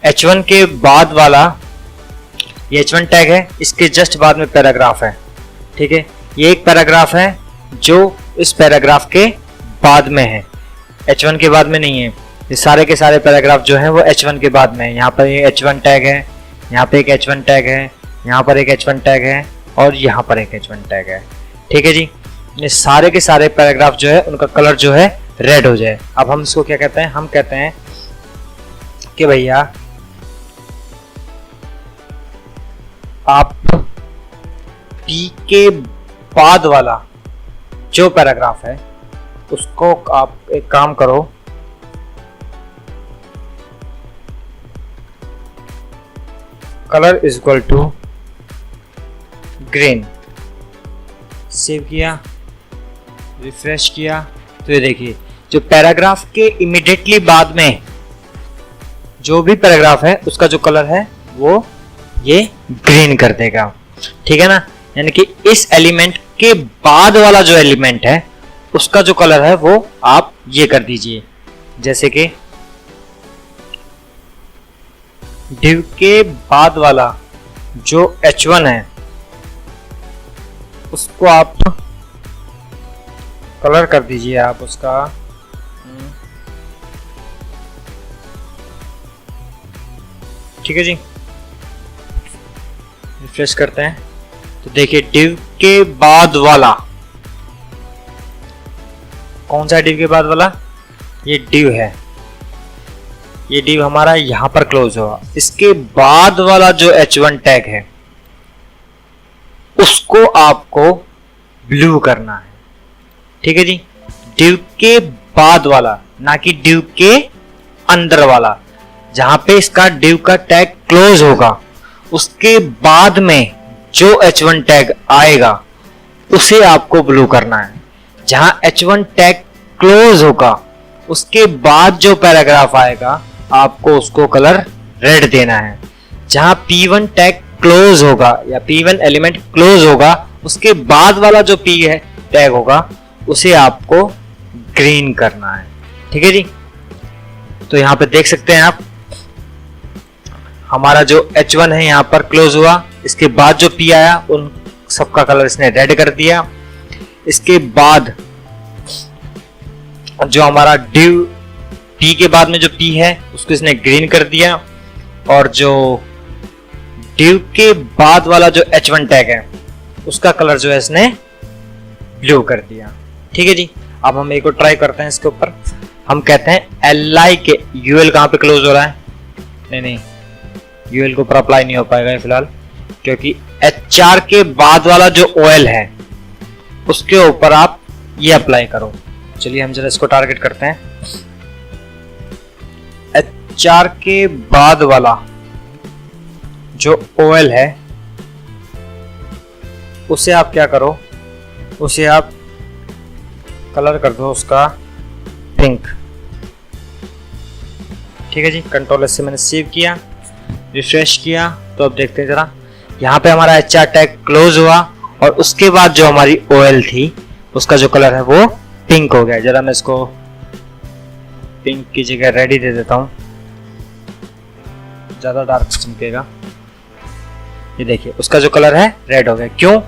h1 के बाद वाला ये h1 टैग है, इसके जस्ट बाद में पैराग्राफ है, ठीक है। ये एक पैराग्राफ है जो इस पैराग्राफ के बाद में है, h1 के बाद में नहीं है। ये सारे के सारे पैराग्राफ जो हैं वो h1 के बाद में है। यहाँ पर ये h1 टैग है, यहाँ पे एक h1 टैग है, यहाँ पर एक h1 टैग है, और यहाँ पर एक h1 टैग है, ठीक है जी। ये सारे के सारे पैराग्राफ जो है उनका कलर जो है रेड हो जाए। अब हम इसको क्या कहते हैं? हम कहते हैं कि भैया आप p के बाद वाला जो पैराग्राफ है उसको आप एक काम करो, colour is equal to green, save किया, रिफ्रेश किया, तो ये देखिए जो पैराग्राफ के इमीडिएटली बाद में जो भी पैराग्राफ है उसका जो कलर है वो ये ग्रीन कर देगा। ठीक है ना, यानी कि इस एलिमेंट के बाद वाला जो एलिमेंट है उसका जो कलर है वो आप ये कर दीजिए। जैसे कि div के बाद वाला जो h1 है उसको आप कलर कर दीजिए, आप उसका ठीक है जी। रिफ्रेश करते हैं तो देखिए div के बाद वाला कौन सा div के बाद वाला, ये div है, ये div हमारा यहां पर क्लोज होगा। इसके बाद वाला जो h1 टैग है उसको आपको ब्लू करना है। ठीक है जी, div के बाद वाला, ना कि div के अंदर वाला। जहां पे इसका div का टैग क्लोज होगा उसके बाद में जो h1 टैग आएगा उसे आपको ब्लू करना है। जहां h1 टैग क्लोज होगा उसके बाद जो पैराग्राफ आएगा आपको उसको कलर रेड देना है। जहां p1 टैग क्लोज होगा या p1 एलिमेंट क्लोज होगा उसके बाद वाला जो p है टैग होगा उसे आपको ग्रीन करना है। ठीक है जी, तो यहां पे देख सकते हैं आप हमारा जो h1 है यहां पर क्लोज हुआ, इसके बाद जो p आया उन सबका कलर इसने रेड कर दिया। इसके बाद जो हमारा div p के बाद में जो p है उसको इसने ग्रीन कर दिया, और जो div के बाद वाला जो h1 टैग है उसका कलर जो है इसने ब्लू कर दिया। ठीक है जी, अब हम एक और ट्राई करते हैं इसके ऊपर। हम कहते हैं li के ul कहां पे क्लोज हो रहा है, नहीं ul के ऊपर अप्लाई नहीं हो पाएगा फिलहाल, क्योंकि hr के बाद वाला जो ol है उसके ऊपर आप ये अप्लाई करो। चलिए हम जरा इसको टारगेट करते हैं। hr के बाद वाला जो ol है उसे आप क्या करो, उसे आप कलर कर दो उसका पिंक। ठीक है जी, कंट्रोल एस से मैंने सेव किया, रिफ्रेश किया, तो अब देखते हैं जरा यहाँ पे हमारा HR टैग क्लोज हुआ और उसके बाद जो हमारी OL थी उसका जो कलर है वो पिंक हो गया। जरा मैं इसको पिंक की जगह रेडी दे देता हूँ, ज्यादा डार्क चमकेगा। ये देखिए उसका जो कलर है रेड हो गया। क्यों?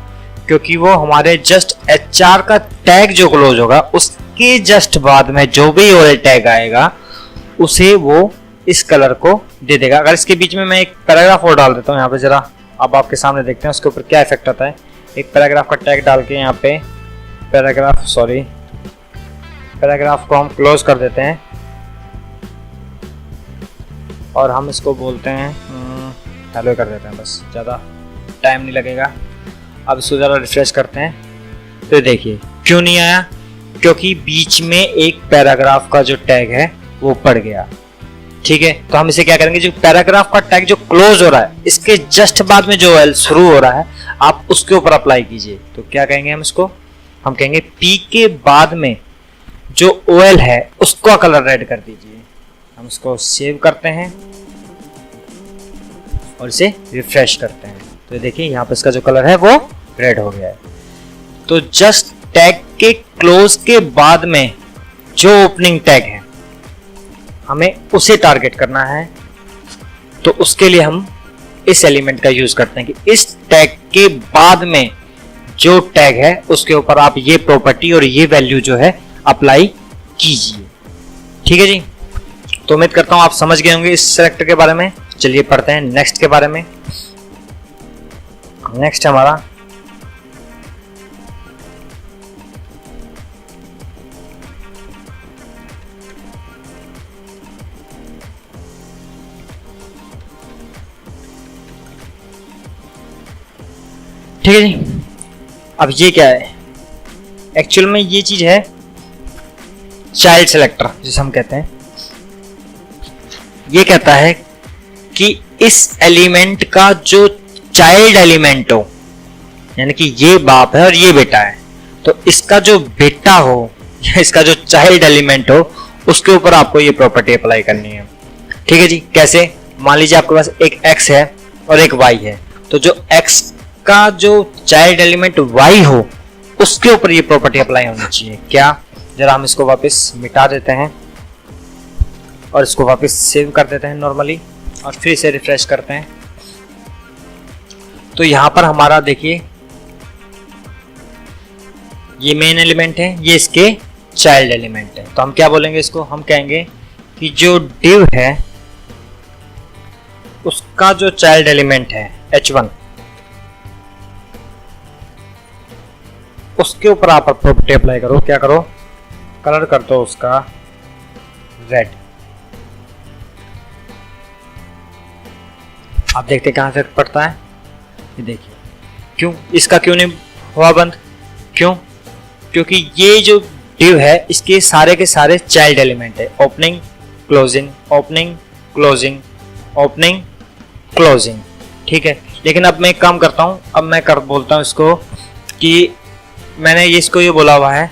क्योंकि वो हमारे जस्ट HR का टैग जो क्लोज होगा उसके जस्ट बाद में जो भी OL टैग आएगा उसे वो इस कलर को दे देगा। अगर इसके बीच में मैं एक पैराग्राफ और डाल देता हूँ यहाँ पे, जरा अब आपके सामने देखते हैं उसके ऊपर क्या इफेक्ट आता है। एक पैराग्राफ का टैग डाल के यहाँ पे पैराग्राफ को हम क्लोज कर देते हैं और हम इसको बोलते हैं हेलो कर देते हैं, बस ज़्यादा टाइम नहीं लगेगा। अब इसको ज़रा रिफ्रेश करते हैं तो देखिए क्यों नहीं आया, क्योंकि बीच में एक पैराग्राफ का जो टैग है वो पड़ गया। ठीक है, तो हम इसे क्या करेंगे, जो पैराग्राफ का टैग जो क्लोज हो रहा है इसके जस्ट बाद में जो OL शुरू हो रहा है आप उसके ऊपर अप्लाई कीजिए। तो क्या कहेंगे हम इसको, हम कहेंगे P के बाद में जो OL है उसका कलर रेड कर दीजिए। हम इसको सेव करते हैं और इसे रिफ्रेश करते हैं तो देखिए यहाँ पे इसका जो कलर है वो रेड हो गया है। तो जस्ट टैग के क्लोज के बाद में जो ओपनिंग टैग है हमें उसे टारगेट करना है। तो उसके लिए हम इस एलिमेंट का यूज करते हैं कि इस टैग के बाद में जो टैग है उसके ऊपर आप ये प्रॉपर्टी और ये वैल्यू जो है अप्लाई कीजिए। ठीक है जी, तो उम्मीद करता हूं आप समझ गए होंगे इस सेलेक्टर के बारे में। चलिए पढ़ते हैं नेक्स्ट के बारे में। नेक्स्ट हमारा ठीक है जी, अब ये क्या है, एक्चुअल में ये चीज है चाइल्ड सेलेक्टर जिसे हम कहते हैं। ये कहता है कि इस एलिमेंट का जो चाइल्ड एलिमेंट हो, यानी कि ये बाप है और ये बेटा है, तो इसका जो बेटा हो या इसका जो चाइल्ड एलिमेंट हो उसके ऊपर आपको ये प्रॉपर्टी अप्लाई करनी है। ठीक है जी, कैसे? मान लीजिए आपके पास एक x है और एक y है, तो जो x का जो चाइल्ड एलिमेंट y हो उसके ऊपर ये प्रॉपर्टी अप्लाई होनी चाहिए। क्या? जरा हम इसको वापस मिटा देते हैं और इसको वापस सेव कर देते हैं नॉर्मली, और फिर इसे रिफ्रेश करते हैं। तो यहां पर हमारा देखिए ये मेन एलिमेंट है, ये इसके चाइल्ड एलिमेंट है। तो हम क्या बोलेंगे इसको? हम कहेंगे कि जो div है उसका जो चाइल्ड एलिमेंट है h1, उसके ऊपर आप प्रॉपर्टी अप्लाई करो। क्या करो? कलर कर दो उसका रेड। आप देखते कहां से पड़ता है, ये देखिए। क्यों इसका क्यों नहीं हुआ बंद? क्यों? क्योंकि ये जो div है इसके सारे के सारे चाइल्ड एलिमेंट है, opening closing opening closing opening closing. ठीक है, लेकिन अब मैं एक काम करता हूं, अब मैं बोलता हूं इसको कि मैंने ये इसको ये बोला हुआ है,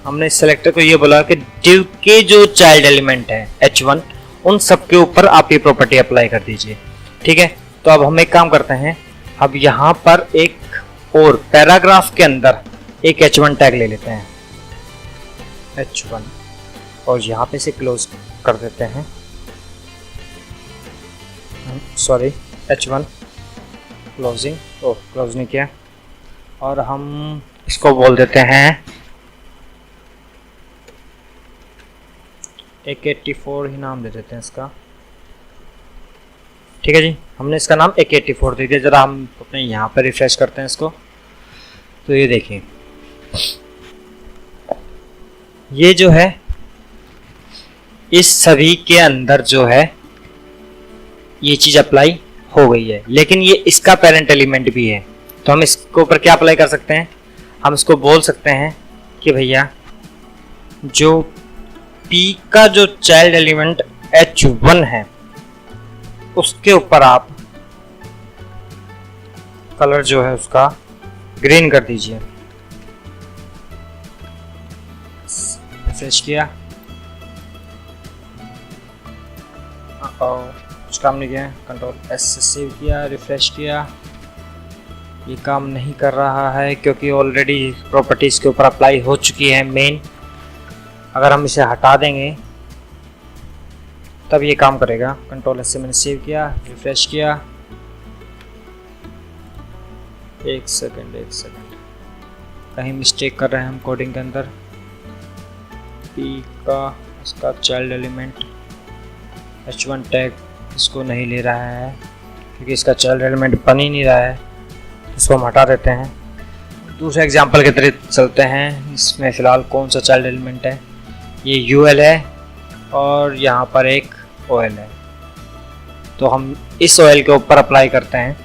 हमने इस सेलेक्टर को ये बोला कि div के जो चाइल्ड एलिमेंट है h1 उन सब के ऊपर आप ये प्रॉपर्टी अप्लाई कर दीजिए। ठीक है, तो अब हम एक काम करते हैं, अब यहाँ पर एक और पैराग्राफ के अंदर एक h1 टैग ले लेते हैं h1 और यहाँ पे से क्लोज कर देते हैं, सॉरी h1 क्लोजिंग, क्लोज नहीं किया, और हम इसको बोल देते हैं 184 ही नाम दे देते हैं इसका। ठीक है जी, हमने इसका नाम 184 दे दिया। जरा हम अपने यहाँ पर रिफ्रेश करते हैं इसको, तो ये देखिए ये जो है इस सभी के अंदर जो है ये चीज अप्लाई हो गई है, लेकिन ये इसका पेरेंट एलिमेंट भी है। तो हम इसके ऊपर क्या अप्लाई कर सकते हैं? हम इसको बोल सकते हैं कि भैया जो P का जो चाइल्ड एलिमेंट H1 है उसके ऊपर आप कलर जो है उसका ग्रीन कर दीजिए। रिफ्रेश किया, कुछ काम नहीं किया, कंट्रोल S से सेव किया, रिफ्रेश किया, ये काम नहीं कर रहा है क्योंकि ऑलरेडी प्रॉपर्टीज के ऊपर अप्लाई हो चुकी है मेन। अगर हम इसे हटा देंगे तब ये काम करेगा। कंट्रोल S से मैंने सेव किया, रिफ्रेश किया, एक सेकंड कहीं मिस्टेक कर रहे हैं हम कोडिंग के अंदर। P का इसका चाइल्ड एलिमेंट H1 टैग इसको नहीं ले रहा है क्योंकि इसका चाइल्ड एलिमेंट बन ही नहीं रहा है, इसको हम हटा देते हैं। दूसरे एग्जांपल की तरह चलते हैं। इसमें फ़िलहाल कौन सा चाइल्ड एलिमेंट है? ये UL है और यहाँ पर एक OL है। तो हम इस OL के ऊपर अप्लाई करते हैं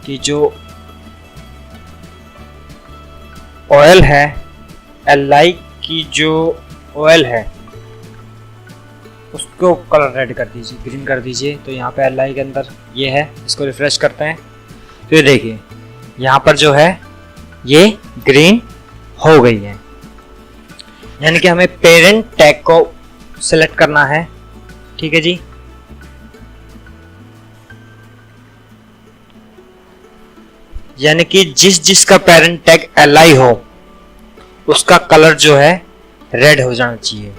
कि जो OL है, Li की जो OL है उसको कलर रेड कर दीजिए, ग्रीन कर दीजिए। तो यहाँ पे Li के अंदर ये है, इसको रिफ्रेश करते हैं तो ये देखिए यहाँ पर जो है ये ग्रीन हो गई है। यानी कि हमें पेरेंट टैग को सिलेक्ट करना है। ठीक है जी, यानी कि जिसका पेरेंट टैग Li हो उसका कलर जो है रेड हो जाना चाहिए।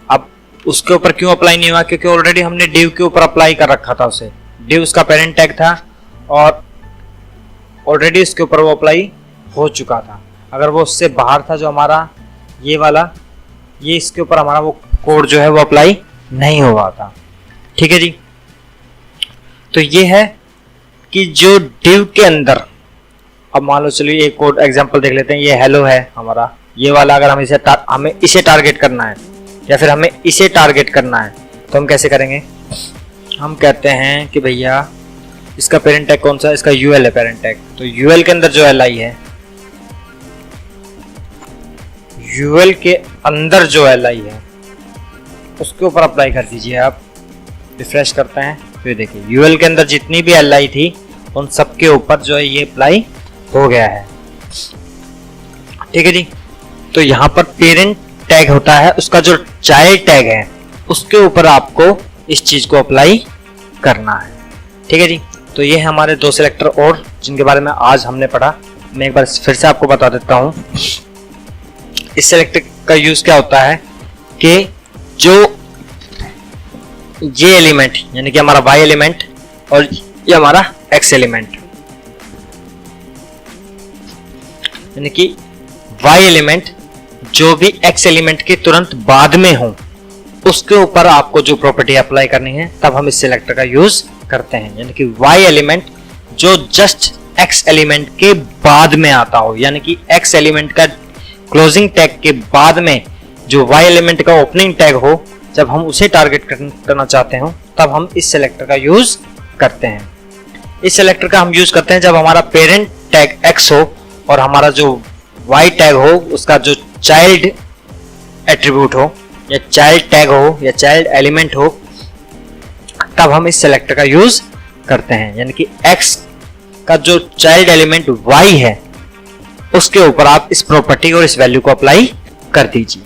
अब उसके ऊपर क्यों अप्लाई नहीं हुआ? क्योंकि ऑलरेडी हमने div के ऊपर अप्लाई कर रखा था उसे। div उसका पेरेंट टैग था और ऑलरेडी इसके ऊपर वो अप्लाई हो चुका था। अगर वो उससे बाहर था जो हमारा ये वाला, ये इसके ऊपर हमारा वो कोड जो है वो अप्लाई नहीं हुआ था। ठीक है जी, तो ये है कि जो div के अंदर, अब मान लो चलिए एक कोड एग्जांपल देख लेते हैं। ये हेलो है हमारा, ये वाला अगर हम हमें इसे टारगेट करना है या फिर हमें इसे टारगेट करना है तो हम कैसे करेंगे? हम कहते हैं कि भैया इसका पेरेंट टैग कौन सा है, इसका यूएल है पेरेंट टैग। तो यूएल के अंदर जो एलआई है, यूएल के अंदर जो एलआई है उसके ऊपर अप्लाई कर दीजिए आप। रिफ्रेश करते हैं तो ये देखिए यूएल के अंदर जितनी भी एलआई थी उन सबके ऊपर जो है ये अप्लाई हो गया है। ठीक है जी। तो यहाँ पर पेरेंट टैग होता है, उसका जो चाइल्ड टैग है उसके ऊपर आपको इस चीज को अप्लाई करना है। ठीक है जी। तो ये है हमारे 2 सिलेक्टर और जिनके बारे में आज हमने पढ़ा। मैं एक बार फिर से आपको बता देता हूँ। इस सिलेक्टर का यूज क्या होता है कि जो ये एलिमेंट यानी कि हमारा y एलिमेंट और ये हमारा x एलिमेंट, यानी कि y एलिमेंट जो भी x एलिमेंट के तुरंत बाद में हो उसके ऊपर आपको जो प्रॉपर्टी अप्लाई करनी है तब हम इस सिलेक्टर का यूज करते हैं। यानी कि y एलिमेंट जो जस्ट x एलिमेंट के बाद में आता हो, यानी कि x एलिमेंट का क्लोजिंग टैग के बाद में जो y एलिमेंट का ओपनिंग टैग हो, जब हम उसे टारगेट करना चाहते हो तब हम इस सिलेक्टर का यूज करते हैं। इस सिलेक्टर का हम यूज करते हैं जब हमारा पेरेंट टैग x हो और हमारा जो y टैग हो उसका जो चाइल्ड एट्रीब्यूट हो या चाइल्ड टैग हो या चाइल्ड एलिमेंट हो, तब हम इस सिलेक्टर का यूज करते हैं। यानी कि x का जो चाइल्ड एलिमेंट y है उसके ऊपर आप इस प्रॉपर्टी और इस वैल्यू को अप्लाई कर दीजिए।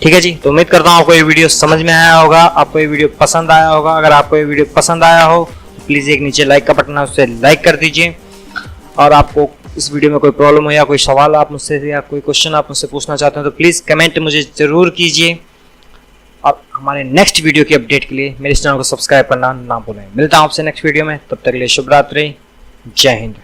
ठीक है जी। तो उम्मीद करता हूँ आपको ये वीडियो समझ में आया होगा, आपको ये वीडियो पसंद आया होगा। अगर आपको ये वीडियो पसंद आया हो तो प्लीज एक नीचे लाइक का बटन है उससे लाइक कर दीजिए। और आपको इस वीडियो में कोई प्रॉब्लम हो या कोई सवाल आप मुझसे या कोई क्वेश्चन आप मुझसे पूछना चाहते हो तो प्लीज कमेंट मुझे जरूर कीजिए। और हमारे नेक्स्ट वीडियो की अपडेट के लिए मेरे चैनल को सब्सक्राइब करना ना भूलें। मिलता हूँ आपसे नेक्स्ट वीडियो में, तब तक के लिए शुभ रात्रि, जय हिंद।